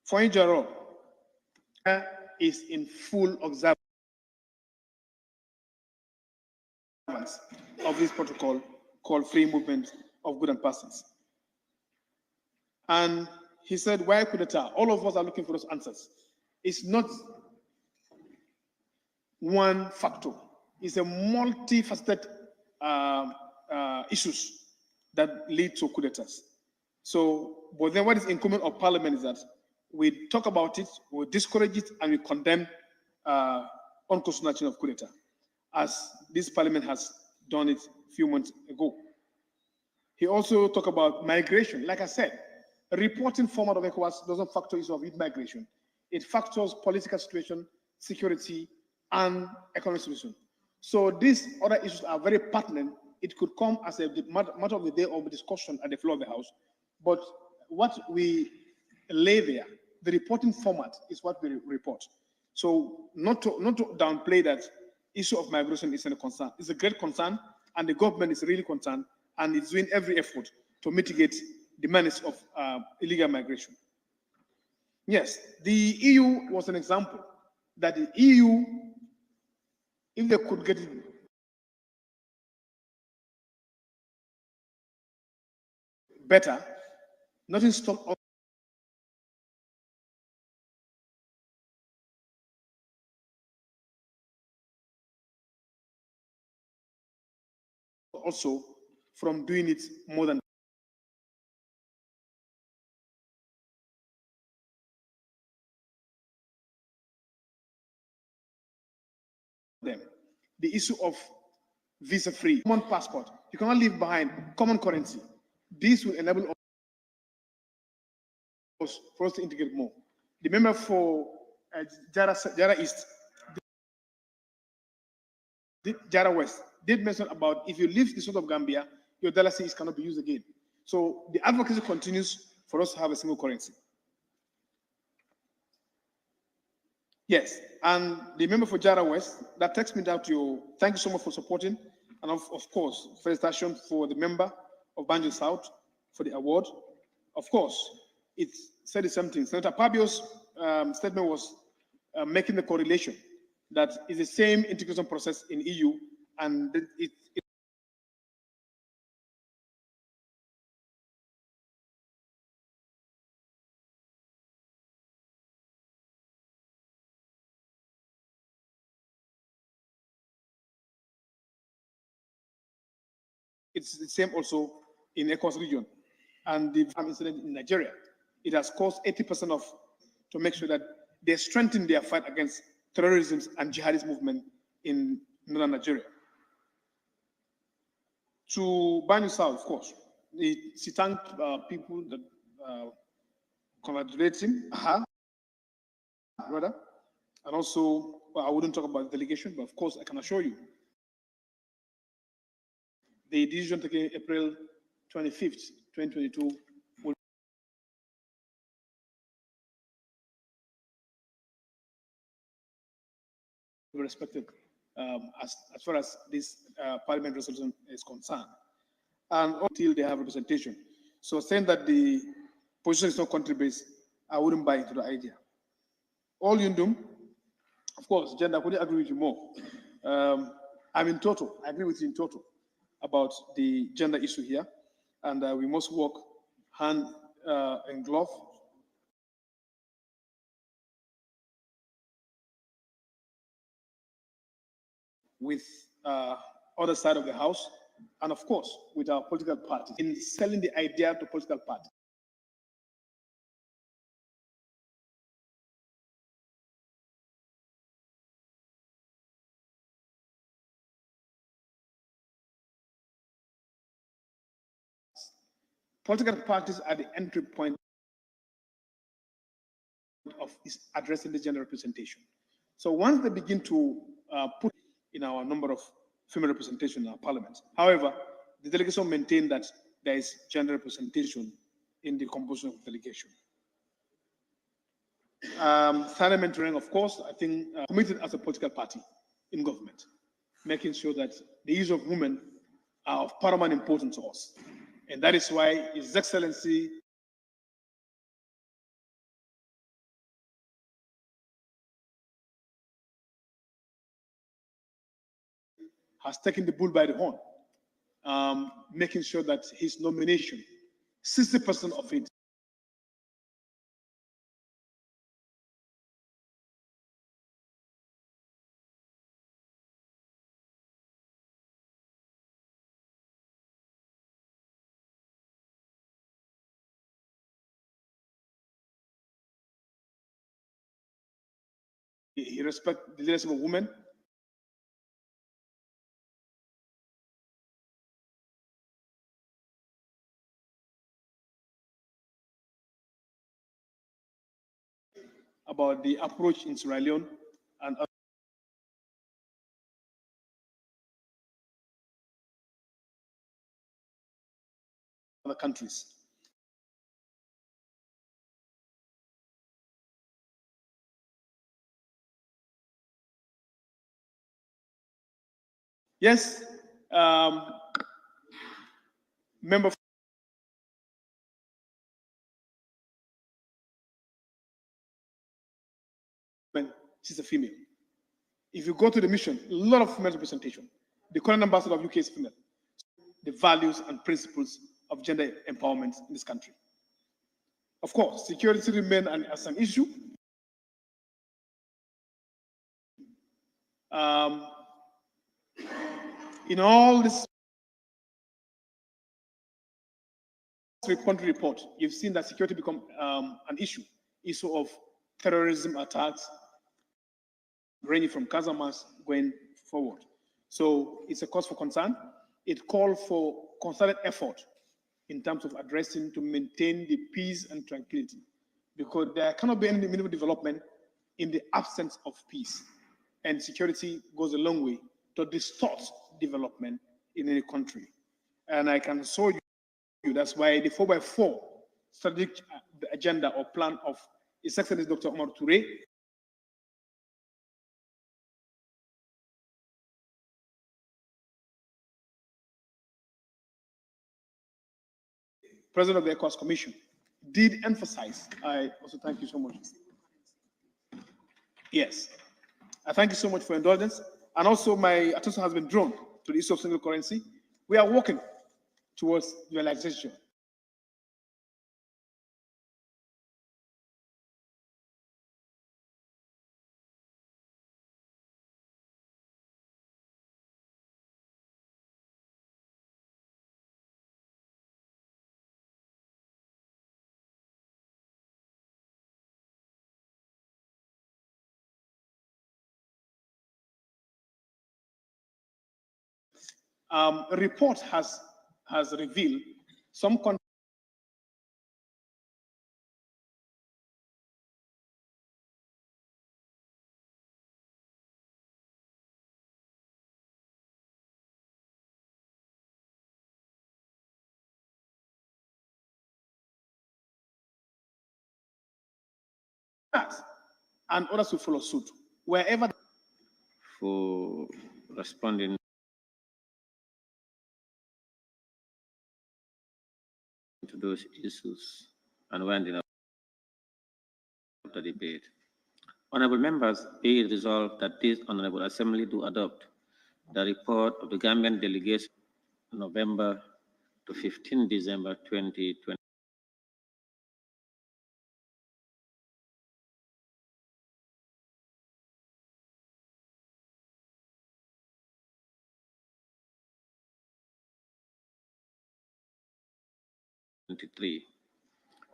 K: For Ijaro is in full observance of this protocol called free movement of goods and persons. And he said, why coup d'etat? All of us are looking for those answers. It's not one factor. It's a multifaceted issues that lead to coup d'etats. So, but then what is incumbent of Parliament is that we talk about it, we discourage it, and we condemn unconstitutional of coup d'etat, as this parliament has done it a few months ago. He also talked about migration. Like I said, a reporting format of ECOWAS doesn't factor issue of migration. It factors political situation, security, and economic situation. So these other issues are very pertinent. It could come as a matter of the day of discussion at the floor of the House. But what we lay there, the reporting format is what we report. So not to downplay that issue of migration is a concern. It's a great concern, and the government is really concerned, and it's doing every effort to mitigate the menace of illegal migration. Yes, the EU was an example that the EU, if they could get it better, nothing stopped also from doing it more than them. The issue of visa-free, common passport. You cannot leave behind common currency. This will enable us for us to integrate more. The member for Jara East, Jara West, did mention about if you leave the sort of Gambia, your dollar cedis cannot be used again. So the advocacy continues for us to have a single currency. Yes, and the member for Jara West, that takes me down to you. Thank you so much for supporting. And of course, felicitation for the member of Banjul South for the award. Of course, it said the same thing. Senator Pabio's statement was making the correlation that is the same integration process in EU, and it it's the same also in ECOWAS region. And the incident in Nigeria, it has caused 80% of, to make sure that they strengthen their fight against terrorism and jihadist movement in northern Nigeria. To Banyu South, of course, she thanked people that congratulate him, brother. And also, well, I wouldn't talk about the delegation, but of course, I can assure you, the decision taken April 25th, 2022 will be respected as far as this parliament resolution is concerned, and until they have representation. So saying that the position is not country-based, I wouldn't buy into the idea. All Yundum, of course, gender, I couldn't agree with you more. I'm in total, I agree with you in total about the gender issue here, and we must work hand in glove with other side of the house, and of course, with our political parties in selling the idea to political parties. Political parties are the entry point of addressing the gender representation. So once they begin to put in our number of female representation in our parliament, however, the delegation maintained that there is gender representation in the composition of the delegation. Silent mentoring, of course, I think committed as a political party in government, making sure that the issues of women are of paramount importance to us. And that is why His Excellency has taken the bull by the horn, making sure that his nomination, 60% of it He respects the leadership of women. About the approach in Sierra Leone and other countries. Yes, member. She's a female. If you go to the mission, a lot of female representation. The current ambassador of UK is female. The values and principles of gender empowerment in this country. Of course, security remains as an issue. In all this country report, you've seen that security become an issue of terrorism attacks, ranging from Casamas going forward. So it's a cause for concern. It calls for concerted effort in terms of addressing to maintain the peace and tranquility, because there cannot be any meaningful development in the absence of peace. And security goes a long way to distort development in any country. And I can show you that's why the 4x4 strategic agenda or plan of His Excellency Dr. Omar Toure President of the ECOWAS Commission did emphasize. I also thank you so much. Yes, I thank you so much for indulgence. And also my attention has been drawn to the issue of single currency. We are working towards realization. A report has revealed some countries and others will follow suit wherever.
B: For responding to those issues and winding up the debate. Honorable members, be it resolved that this Honorable Assembly do adopt the report of the Gambian delegation November to 15 December 2020.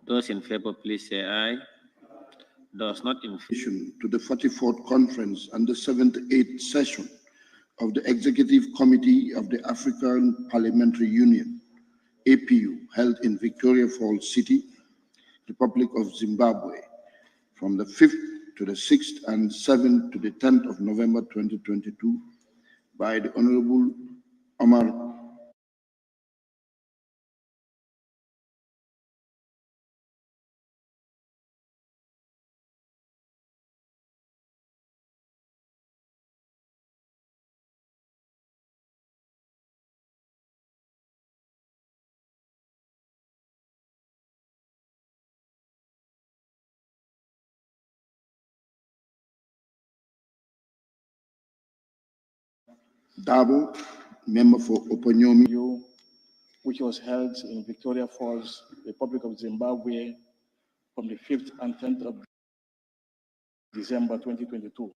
B: Those in favor, please say aye. Those not in favor.
L: To the 44th Conference and the 78th session of the Executive Committee of the African Parliamentary Union, APU, held in Victoria Falls City, Republic of Zimbabwe, from the 5th to the 6th and 7th to the 10th of November 2022, by the Honorable Omar Dabo, member for Oponyomi,
G: which was held in Victoria Falls, Republic of Zimbabwe, from the 5th and 10th of December 2022.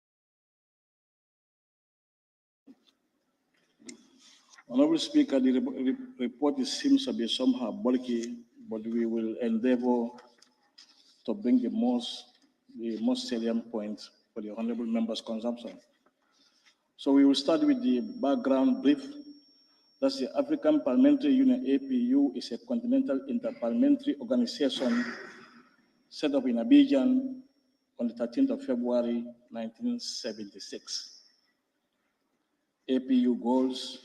G: Honorable Speaker, the report seems to be somehow bulky, but we will endeavor to bring the most salient points for the honorable members' consumption. So we will start with the background brief. Thus, the African Parliamentary Union, APU, is a continental interparliamentary organization set up in Abidjan on the 13th of February, 1976. APU goals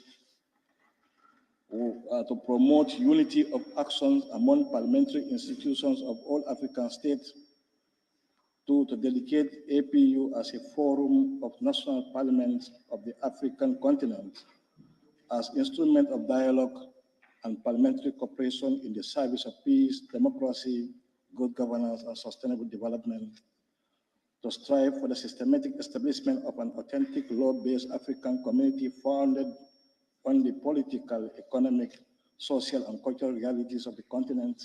G: to promote unity of actions among parliamentary institutions of all African states, to dedicate APU as a forum of national parliaments of the African continent as instrument of dialogue and parliamentary cooperation in the service of peace, democracy, good governance, and sustainable development, to strive for the systematic establishment of an authentic law-based African community founded on the political, economic, social, and cultural realities of the continent,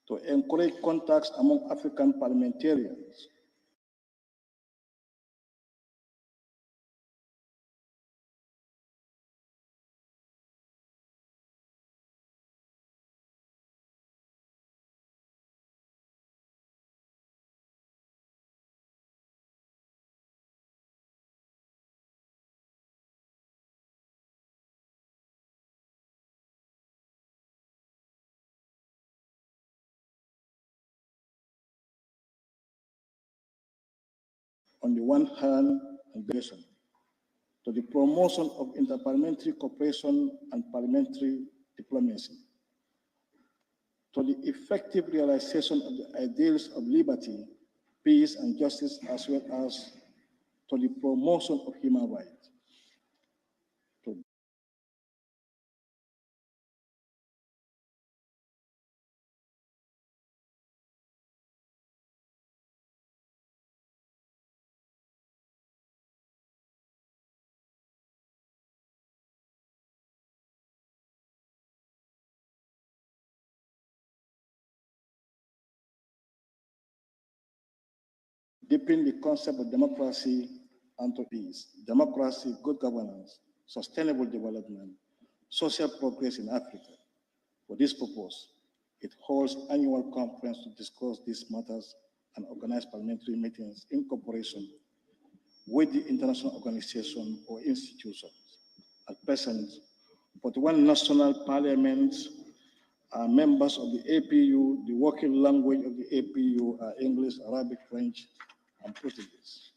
G: to encourage contacts among African parliamentarians, on the one hand, and to the promotion of interparliamentary cooperation and parliamentary diplomacy, to the effective realization of the ideals of liberty, peace, and justice, as well as to the promotion of human rights. Deepen the concept of democracy and to peace, democracy, good governance, sustainable development, social progress in Africa. For this purpose, it holds annual conference to discuss these matters and organize parliamentary meetings in cooperation with the international organization or institutions. At present, 41 national parliaments are members of the APU. The working language of the APU are English, Arabic, French, and Portuguese.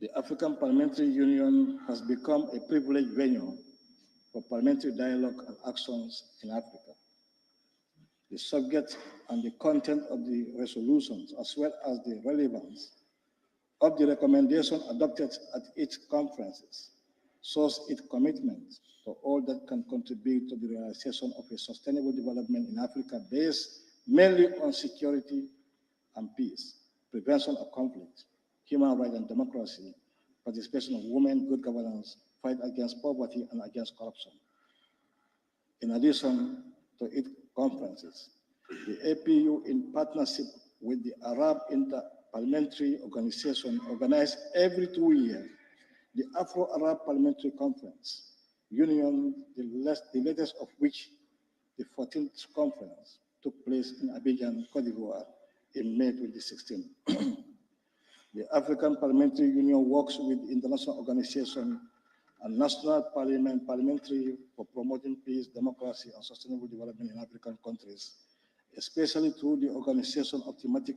G: The African Parliamentary Union has become a privileged venue for parliamentary dialogue and actions in Africa. The subject and the content of the resolutions, as well as the relevance of the recommendation adopted at each conferences, shows its commitment to all that can contribute to the realization of a sustainable development in Africa based mainly on security and peace, prevention of conflict, human rights and democracy, participation of women, good governance, fight against poverty and against corruption. In addition to its conferences, the APU, in partnership with the Arab Inter-Parliamentary Organization, organized every 2 years the Afro-Arab Parliamentary Conference, Union, the latest of which, the 14th conference, took place in Abidjan, Cote d'Ivoire, in May 2016. The African Parliamentary Union works with international organizations and national parliamentary for promoting peace, democracy, and sustainable development in African countries, especially through the organization of thematic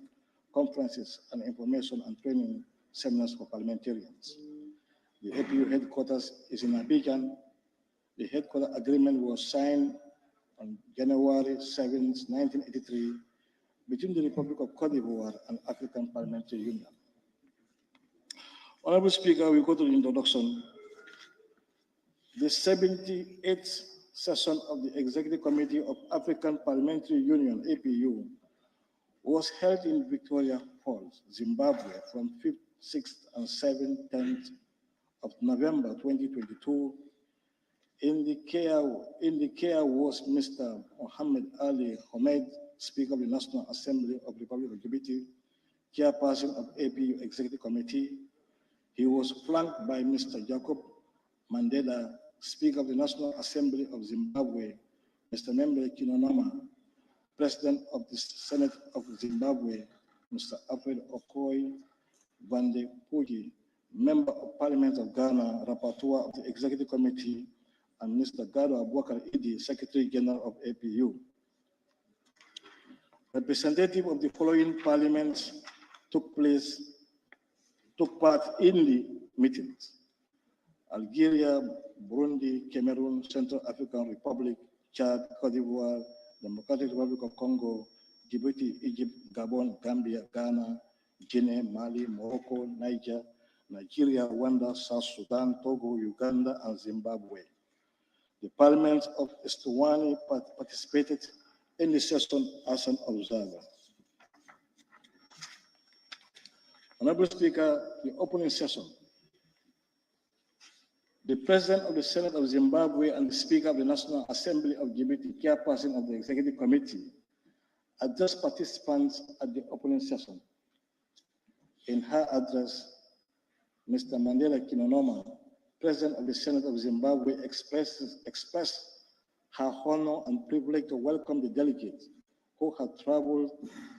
G: conferences and information and training seminars for parliamentarians. The APU headquarters is in Abidjan. The headquarters agreement was signed on January 7, 1983, between the Republic of Cote d'Ivoire and African Parliamentary Union. Honorable Speaker, we go to the introduction. The 78th session of the Executive Committee of African Parliamentary Union, APU, was held in Victoria Falls, Zimbabwe, from 5th, 6th, and 7th, 10th of November 2022. In the chair was Mr. Mohammed Ali Hamed, Speaker of the National Assembly of the Republic of Djibouti, Chairperson of APU Executive Committee. He was flanked by Mr. Jacob Mandela, Speaker of the National Assembly of Zimbabwe, Mr. Membe Kinonoma, President of the Senate of Zimbabwe, Mr. Alfred Okoy Van de Puji, Member of Parliament of Ghana, Rapporteur of the Executive Committee, and Mr. Gado Abubakar Idi, Secretary General of APU. Representatives of the following parliaments took part in the meetings: Algeria, Burundi, Cameroon, Central African Republic, Chad, Cote d'Ivoire, Democratic Republic of Congo, Djibouti, Egypt, Gabon, Gambia, Ghana, Guinea, Mali, Morocco, Niger, Nigeria, Rwanda, South Sudan, Togo, Uganda, and Zimbabwe. The Parliament of Eswatini participated in the session as an observer. Honorable Speaker, the opening session. The President of the Senate of Zimbabwe and the Speaker of the National Assembly of Djibouti, chairperson of the Executive Committee, addressed participants at the opening session. In her address, Mr. Mandela Kinonoma, President of the Senate of Zimbabwe, expressed her honor and privilege to welcome the delegates who had traveled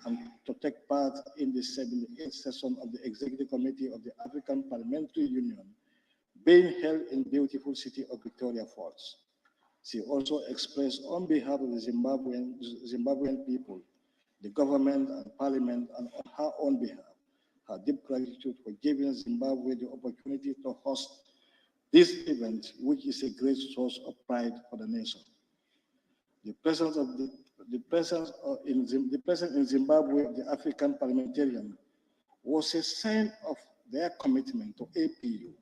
G: and to take part in the 78th session of the Executive Committee of the African Parliamentary Union, being held in the beautiful city of Victoria Falls. She also expressed on behalf of the Zimbabwean people, the government and parliament, and on her own behalf, her deep gratitude for giving Zimbabwe the opportunity to host this event, which is a great source of pride for the nation. The presence in Zimbabwe of the African parliamentarian was a sign of their commitment to APU,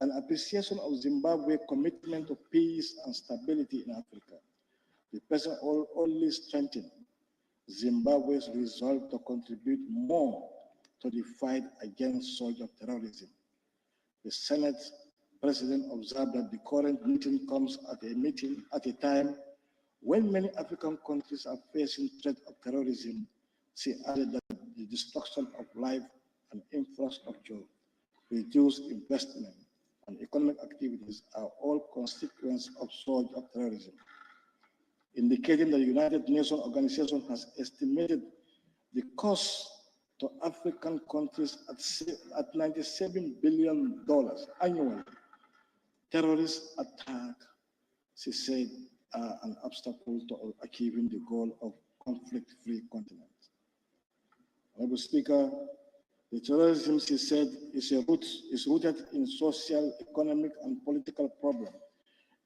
G: an appreciation of Zimbabwe's commitment to peace and stability in Africa. The president only strengthened Zimbabwe's resolve to contribute more to the fight against social terrorism. The Senate President observed that the current meeting comes at a time when many African countries are facing threat of terrorism. She added that the destruction of life and infrastructure, reduced investment, and economic activities are all consequences of surge of terrorism, indicating that the United Nations Organization has estimated the cost to African countries at $97 billion annually. Terrorist attack, she said, are an obstacle to achieving the goal of conflict-free continent. Honorable Speaker, the terrorism, she said, is rooted in social, economic, and political problems,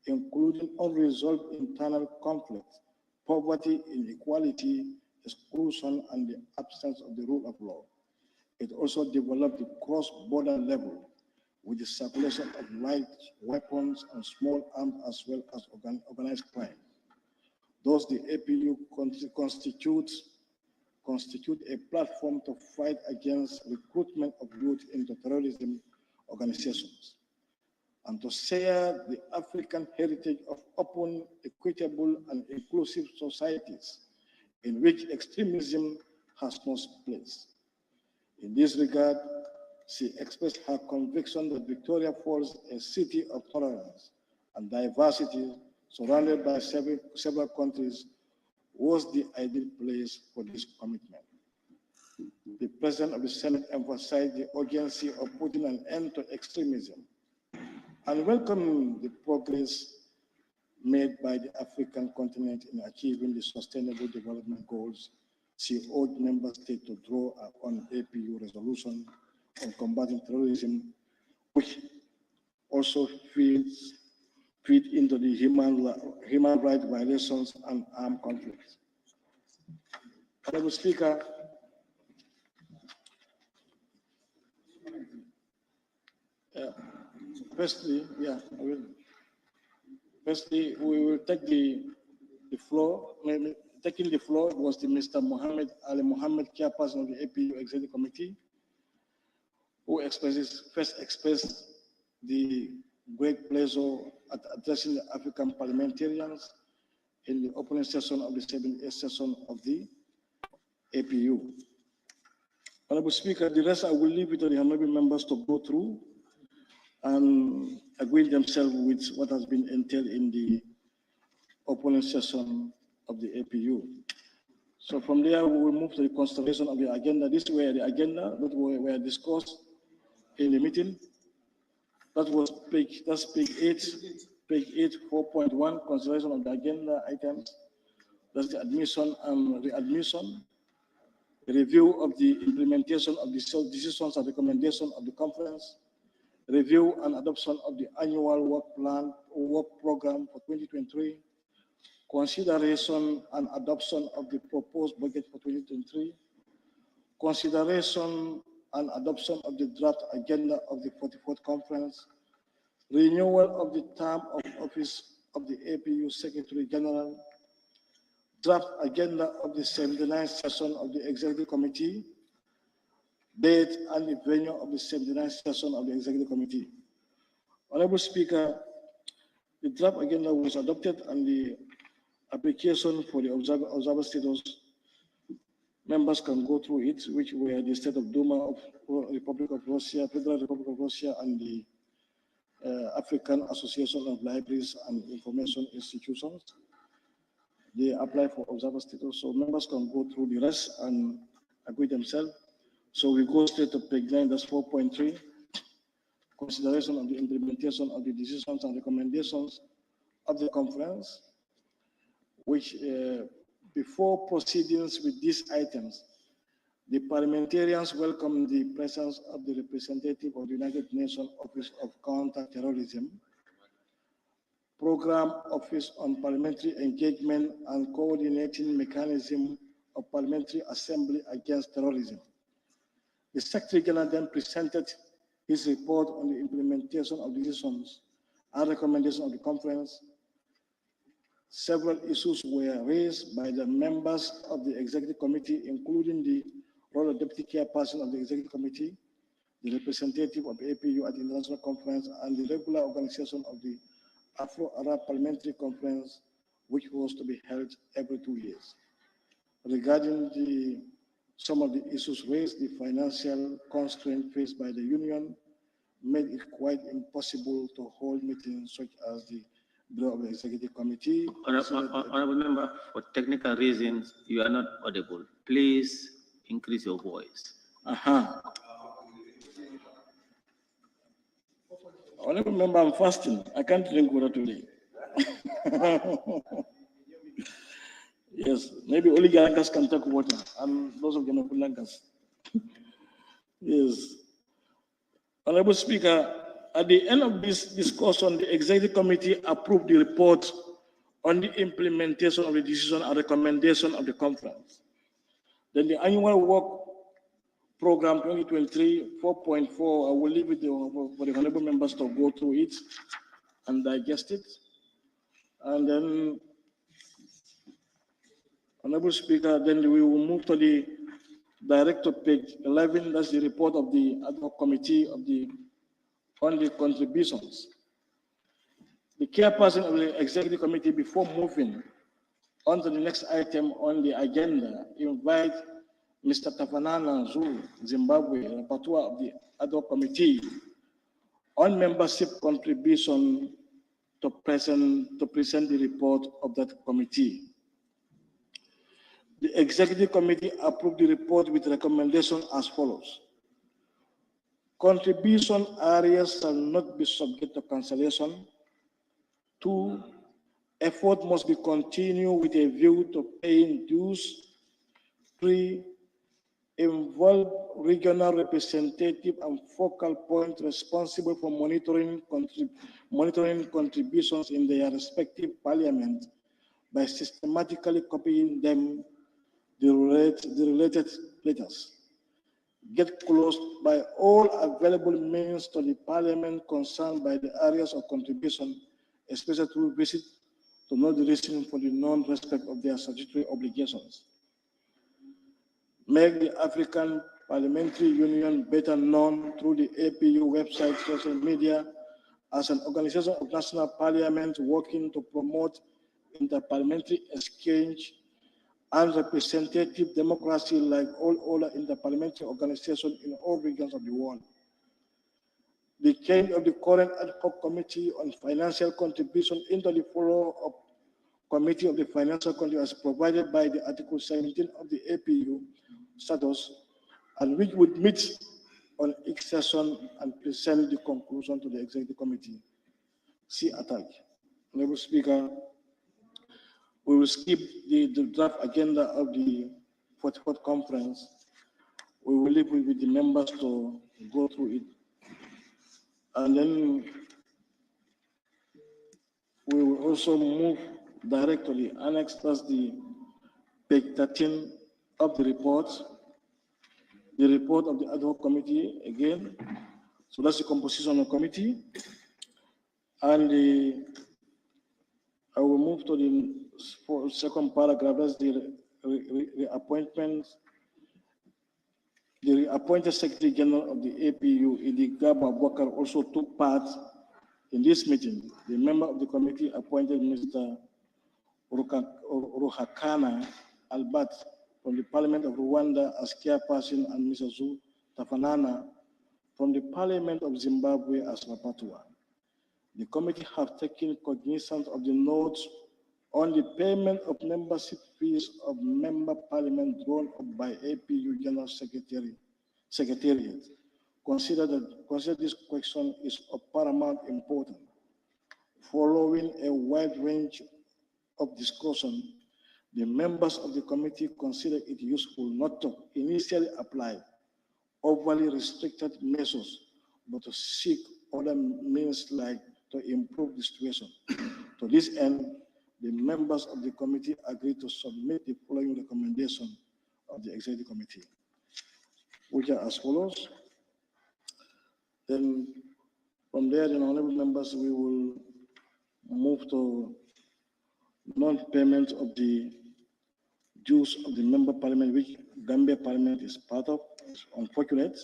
G: including unresolved internal conflict, poverty, inequality, exclusion, and the absence of the rule of law. It also developed the cross-border level with the circulation of light weapons and small arms, as well as organized crime. Thus, the APU constitute a platform to fight against recruitment of youth into terrorism organizations and to share the African heritage of open, equitable, and inclusive societies in which extremism has no place. In this regard, she expressed her conviction that Victoria Falls, a city of tolerance and diversity surrounded by several countries, was the ideal place for this commitment. The President of the Senate emphasized the urgency of putting an end to extremism and welcoming the progress made by the African continent in achieving the Sustainable Development Goals. She urged member states to draw on APU resolution on combating terrorism, which also feed into the human rights violations and armed conflicts. Honorable Speaker, firstly, we will take the floor. Taking the floor was the Mr. Mohammed Ali Mohammed, chairperson of the APU Executive Committee, who first expressed the great pleasure at addressing the African parliamentarians in the opening session of the 78th session of the APU. Honorable Speaker, the rest I will leave it to the honorable members to go through and agree themselves with what has been entailed in the opening session of the APU. So from there, we will move to the consideration of the agenda. This were the agenda that were discussed in the meeting. That was page 8, 4.1, consideration of the agenda items. That's the admission and readmission, review of the implementation of the decisions and recommendations of the conference, review and adoption of the annual work plan or work program for 2023, consideration and adoption of the proposed budget for 2023, consideration and adoption of the draft agenda of the 44th conference, renewal of the term of office of the APU Secretary General, draft agenda of the 79th session of the Executive Committee, date and the venue of the 79th session of the Executive Committee. Honorable Speaker, the draft agenda was adopted and the application for the observer status, members can go through it, which were the State of Duma of Republic of Russia, Federal Republic of Russia, and the African Association of Libraries and Information Institutions. They apply for observer status, so members can go through the rest and agree themselves. So we go straight to page 9, that's 4.3, consideration of the implementation of the decisions and recommendations of the conference, which before proceedings with these items, the parliamentarians welcome the presence of the representative of the United Nations Office of Counter-Terrorism, Program Office on Parliamentary Engagement and Coordinating Mechanism of Parliamentary Assembly Against Terrorism. The Secretary General then presented his report on the implementation of decisions and recommendations of the conference. Several issues were raised by the members of the Executive Committee, including the role of Deputy Chairperson of the Executive Committee, the representative of APU at the International Conference, and the regular organization of the Afro-Arab Parliamentary Conference, which was to be held every 2 years. Regarding some of the issues raised, the financial constraint faced by the Union made it quite impossible to hold meetings such as the Bureau of the Executive Committee.
B: Honorable Member, for technical reasons, you are not audible. Please increase your voice.
G: Honorable Member, I'm fasting. I can't drink water today. Yes, maybe only Galagas can take water, and those of Galagas. Yes. Honorable Speaker, at the end of this discussion, the Executive Committee approved the report on the implementation of the decision and recommendation of the conference. Then the annual work program 2023 4.4, I will leave it for the honorable members to go through it and digest it. And then, Honorable Speaker, then we will move to the director page 11. That's the report of the ad hoc committee of on the contributions. The chairperson of the Executive Committee, before moving on to the next item on the agenda, invite Mr. Tafanana Zulu, Zimbabwe, rapporteur of the ad hoc committee on membership contribution to present the report of that committee. The Executive Committee approved the report with recommendation as follows. Contribution areas shall not be subject to cancellation. 2, effort must be continued with a view to paying dues. 3, involve regional representative and focal point responsible for monitoring contributions in their respective parliament by systematically copying them the related letters. Get close by all available means to the parliament concerned by the areas of contribution, especially through visit, to know the reason for the non-respect of their statutory obligations. Make the African Parliamentary Union better known through the APU website, social media, as an organization of national parliaments working to promote interparliamentary exchange and representative democracy like all other interparliamentary organizations in all regions of the world. The change of the current ad hoc committee on financial contribution into the follow-up Committee of the Financial Control as provided by the Article 17 of the APU status, and which would meet on each session and present the conclusion to the Executive Committee. See attached. Honorable Speaker, we will skip the draft agenda of the 44th conference. We will leave it with the members to go through it. And then we will also move directly, annexed as the page 13 of the report of the ad hoc committee again. So that's the composition of the committee. And I will move to the second paragraph, that's the reappointment. The appointed Secretary General of the APU, Idigaba Abubakar, also took part in this meeting. The member of the committee appointed Mr. Ruhakana Albert from the Parliament of Rwanda as chairperson and Mr. Zu Tafanana from the Parliament of Zimbabwe as rapporteur. The committee have taken cognizance of the notes on the payment of membership fees of member parliament drawn up by APU General Secretariat. Consider this question is of paramount importance. Following a wide range of discussion, the members of the committee consider it useful not to initially apply overly restricted measures, but to seek other means like to improve the situation. To this end, the members of the committee agreed to submit the following recommendation of the Executive Committee, which are as follows. Then from there, then honorable members, we will move to non-payment of the dues of the member parliament, which Gambia Parliament is part of. It's unfortunate.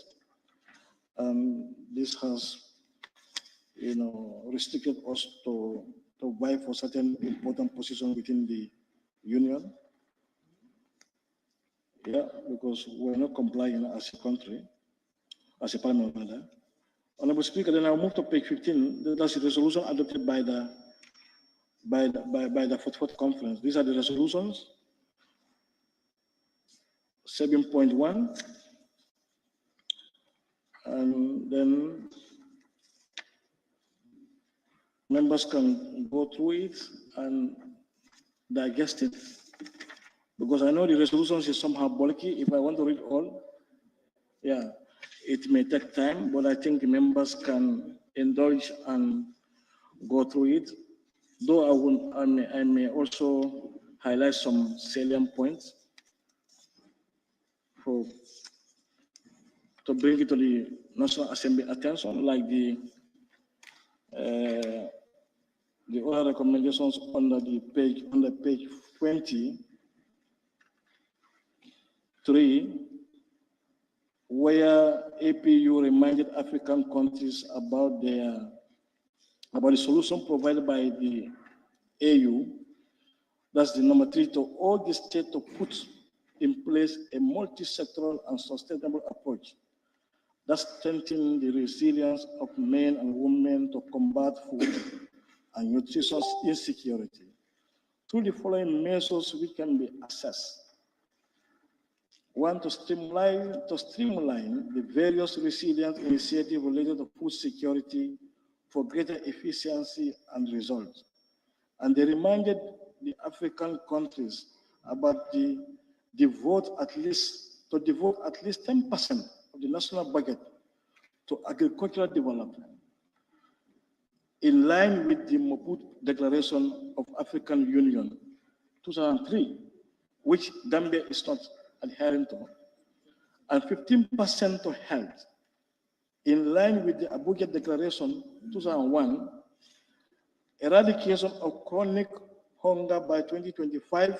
G: This has, restricted us to vie for certain important positions within the union. Yeah, because we're not complying as a country, as a parliament rather. Honorable Speaker, then I'll move to page 15. That's the resolution adopted by the 44th conference. These are the resolutions. 7.1, and then members can go through it and digest it, because I know the resolutions is somehow bulky. If I want to read all, yeah, it may take time, but I think the members can indulge and go through it. Though I may also highlight some salient points to bring it to the National Assembly attention, like the other recommendations under page 23, where APU reminded African countries about the solution provided by the AU. That's the number 3, to all the states to put in place a multi-sectoral and sustainable approach that strengthens the resilience of men and women to combat food and nutrition insecurity through the following measures which can be assessed. 1, to streamline the various resilience initiatives related to food security for greater efficiency and results. And they reminded the African countries about to devote at least 10% of the national budget to agricultural development, in line with the Maputo Declaration of African Union 2003, which Gambia is not adhering to, and 15% to health, in line with the Abuja Declaration 2001, eradication of chronic hunger by 2025,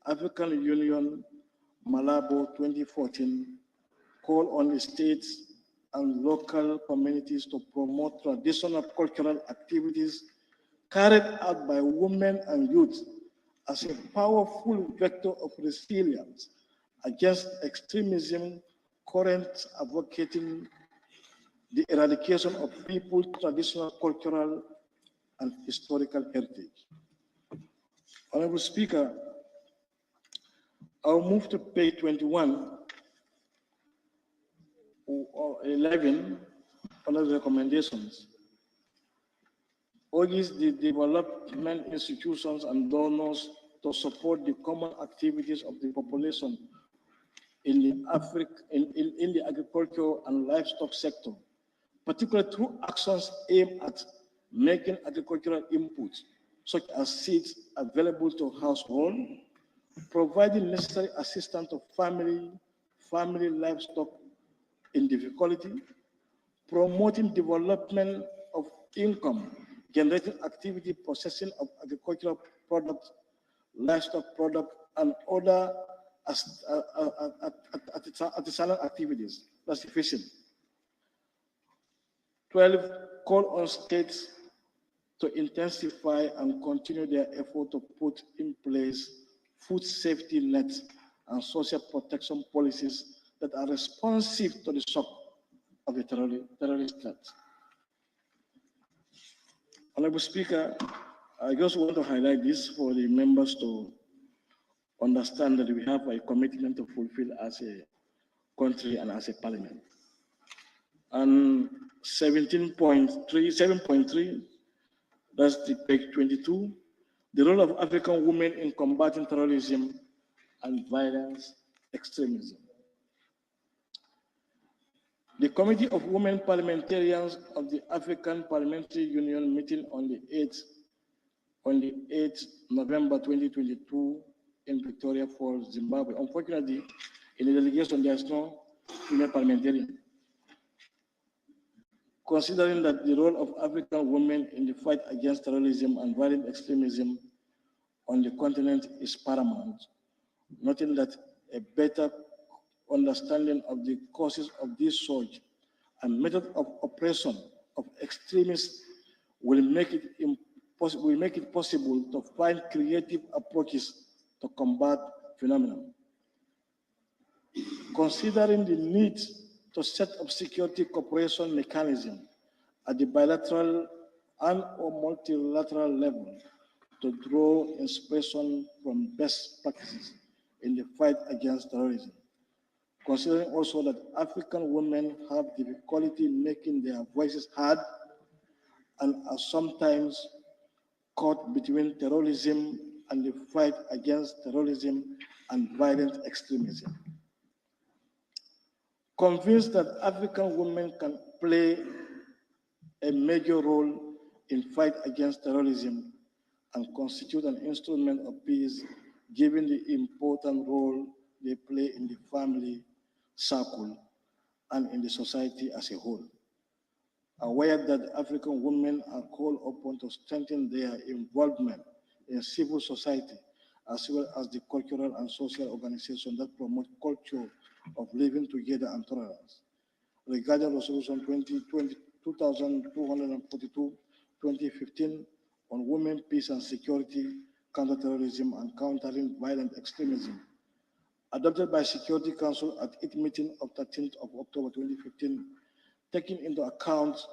G: African Union Malabo 2014, call on the states and local communities to promote traditional cultural activities carried out by women and youth as a powerful vector of resilience against extremism, current advocating the eradication of people's traditional cultural and historical heritage. Honorable Speaker, I'll move to page 21 or 11 under the recommendations. Urges the development institutions and donors to support the common activities of the population in the agricultural and livestock sector, particularly through actions aimed at making agricultural inputs, such as seeds, available to households, providing necessary assistance to family livestock in difficulty, promoting development of income, generating activity, processing of agricultural products, livestock products, and other artisanal activities. That's sufficient. 12, call on states to intensify and continue their effort to put in place food safety nets and social protection policies that are responsive to the shock of the terrorist threat. Honorable Speaker, I just want to highlight this for the members to understand that we have a commitment to fulfill as a country and as a parliament. And 7.3, that's the page 22, the role of African women in combating terrorism and violence extremism. The Committee of Women Parliamentarians of the African Parliamentary Union meeting on the 8th November 2022 in Victoria Falls, Zimbabwe. Unfortunately, in the delegation, there is no female parliamentarian. Considering that the role of African women in the fight against terrorism and violent extremism on the continent is paramount, noting that a better understanding of the causes of this surge and method of oppression of extremists will make it possible to find creative approaches to combat phenomenon. Considering the need to set up security cooperation mechanism at the bilateral and or multilateral level to draw inspiration from best practices in the fight against terrorism. Considering also that African women have difficulty making their voices heard and are sometimes caught between terrorism and the fight against terrorism and violent extremism. Convinced that African women can play a major role in fight against terrorism and constitute an instrument of peace, given the important role they play in the family circle and in the society as a whole. Aware that African women are called upon to strengthen their involvement in civil society, as well as the cultural and social organizations that promote culture of living together and tolerance. Regarding Resolution 2242/2015 on women, peace and security, counterterrorism and countering violent extremism, adopted by Security Council at its meeting of 13th of October 2015, taking into account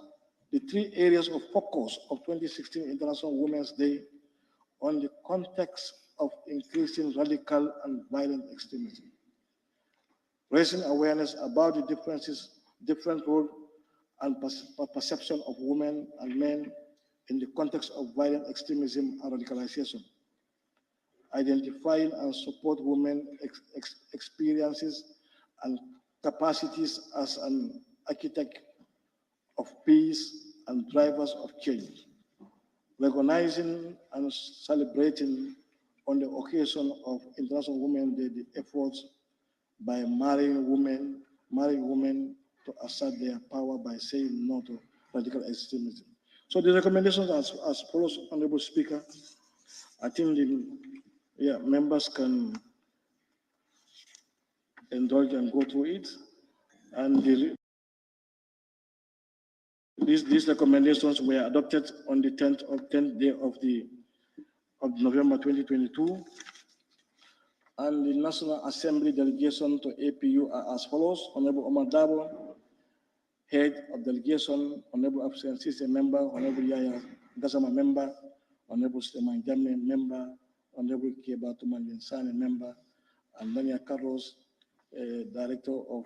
G: the 3 areas of focus of 2016 International Women's Day on the context of increasing radical and violent extremism. Raising awareness about the different role and perception of women and men in the context of violent extremism and radicalization. Identifying and support women experiences and capacities as an architect of peace and drivers of change. Recognizing and celebrating on the occasion of International Women's Day the efforts by marrying women to assert their power by saying no to radical extremism. So the recommendations as follows, Honorable Speaker. I think members can indulge and go through it. And these recommendations were adopted on the 10th day of November 2022. And the National Assembly delegation to APU are as follows: Honorable Omar Dabo, Head of Delegation; Honorable Absence, a member; Honorable Yaya Gazama, member; Honorable Suleiman Jammeh, member; Honorable Kebatu Mandinsani, member, and Daniel Carlos, director of,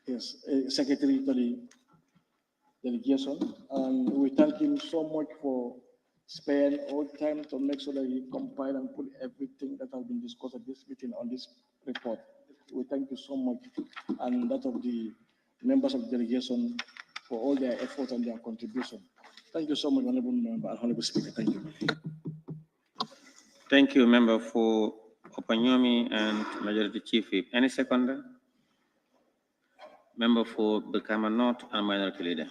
G: yes, secretary to the delegation. And we thank him so much for sparing all time to make sure that he compile and put everything that has been discussed at this meeting on this report. We thank you so much, and that of the members of the delegation for all their effort and their contribution. Thank you so much, Honorable Member, Honorable Speaker. Thank you.
B: Thank you, Member for Opanyomi and Majority Chief Whip. Any seconder? Member for Bekama North and Minority Leader.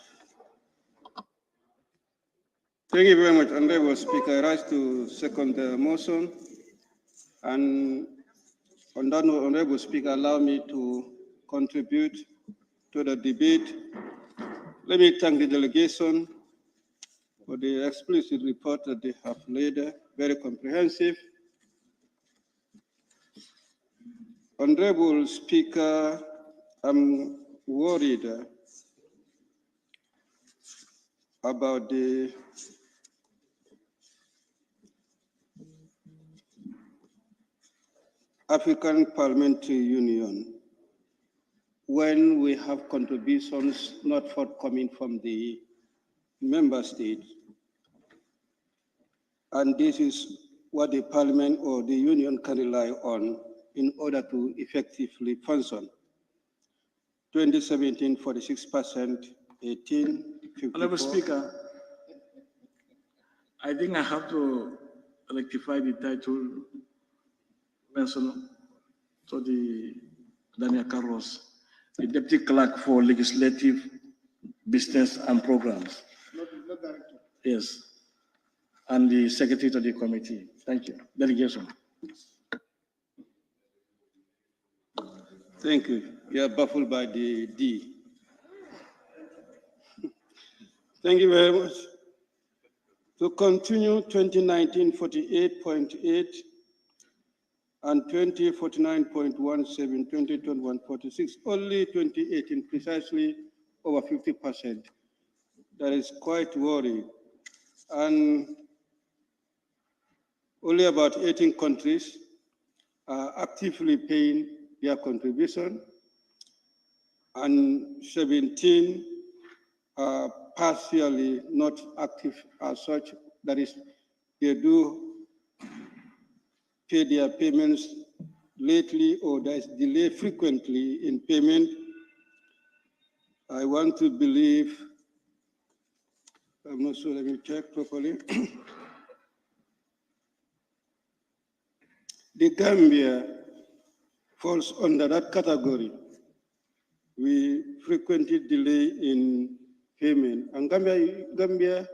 E: Thank you very much, Honorable Speaker. I rise to second the motion. And on that note, Honorable Speaker, allow me to contribute to the debate. Let me thank the delegation for the explicit report that they have laid, very comprehensive. Honorable Speaker, I'm worried about the African Parliamentary Union when we have contributions not forthcoming from the member states. And this is what the Parliament or the Union can rely on in order to effectively function. 2017, 46%, 18, 54.
G: Honorable Speaker, I think I have to rectify the title mentioned to the Daniel Carlos, the Deputy Clerk for Legislative Business and Programs.
L: Not director.
G: Yes. And the Secretary to the committee. Thank you. Delegation.
E: Thank you. You are baffled by the D. Thank you very much. To continue, 2019 48.8 and 2049.17, 2021 46, only 2018 precisely over 50%. That is quite worrying. And only about 18 countries are actively paying their contribution, and 17 are partially not active as such. That is, they do pay their payments lately, or there is delay frequently in payment. I want to believe, I'm not sure, let me check properly. The Gambia falls under that category. We frequently delay in payment. And Gambia,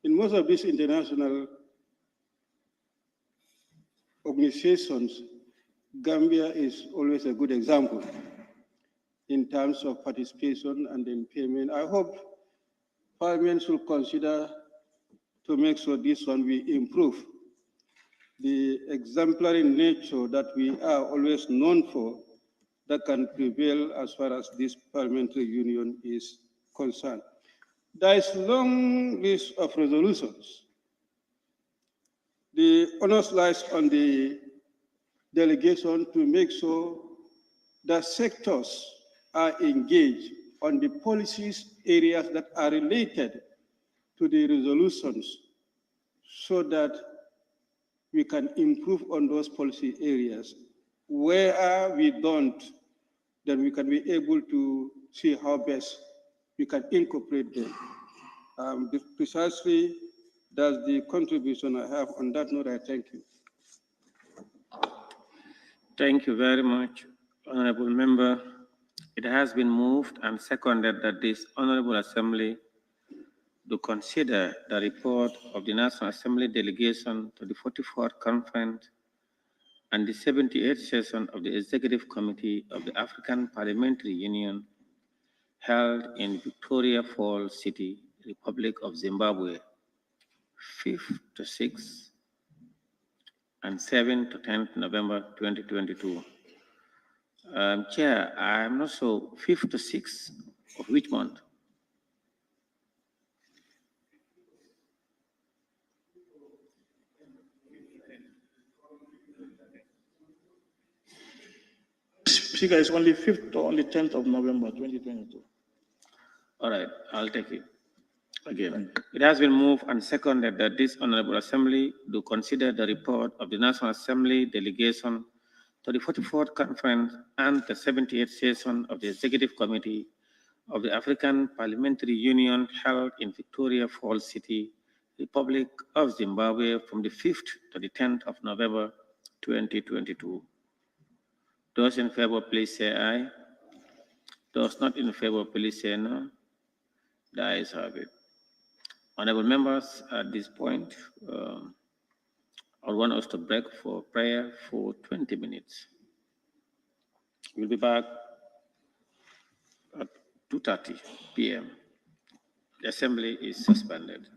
E: in most of these international organizations, Gambia is always a good example in terms of participation and in payment. I hope Parliament should consider to make sure this one will improve. The exemplary nature that we are always known for, that can prevail as far as this parliamentary union is concerned. There is a long list of resolutions. The onus lies on the delegation to make sure that sectors are engaged on the policies areas that are related to the resolutions so that we can improve on those policy areas. Where we don't, then we can be able to see how best we can incorporate them. Precisely, that's the contribution I have. On that note, I thank you.
B: Thank you very much, Honorable Member. It has been moved and seconded that this Honorable Assembly to consider the report of the National Assembly delegation to the 44th Conference and the 78th session of the Executive Committee of the African Parliamentary Union held in Victoria Falls City, Republic of Zimbabwe, 5th to 6th and 7th to 10th November 2022. Chair, I'm not sure, 5th to 6th of which month?
G: Speaker, it's only 5th or only 10th of November, 2022.
B: All right, I'll take it. Again, it has been moved and seconded that this Honorable Assembly do consider the report of the National Assembly delegation to the 44th Conference and the 78th session of the Executive Committee of the African Parliamentary Union held in Victoria Falls City, Republic of Zimbabwe from the 5th to the 10th of November 2022. Those in favor, please say aye. Those not in favor, please say no. The ayes have it. Honorable members, at this point, I want us to break for prayer for 20 minutes. We'll be back at 2:30 p.m. The assembly is suspended.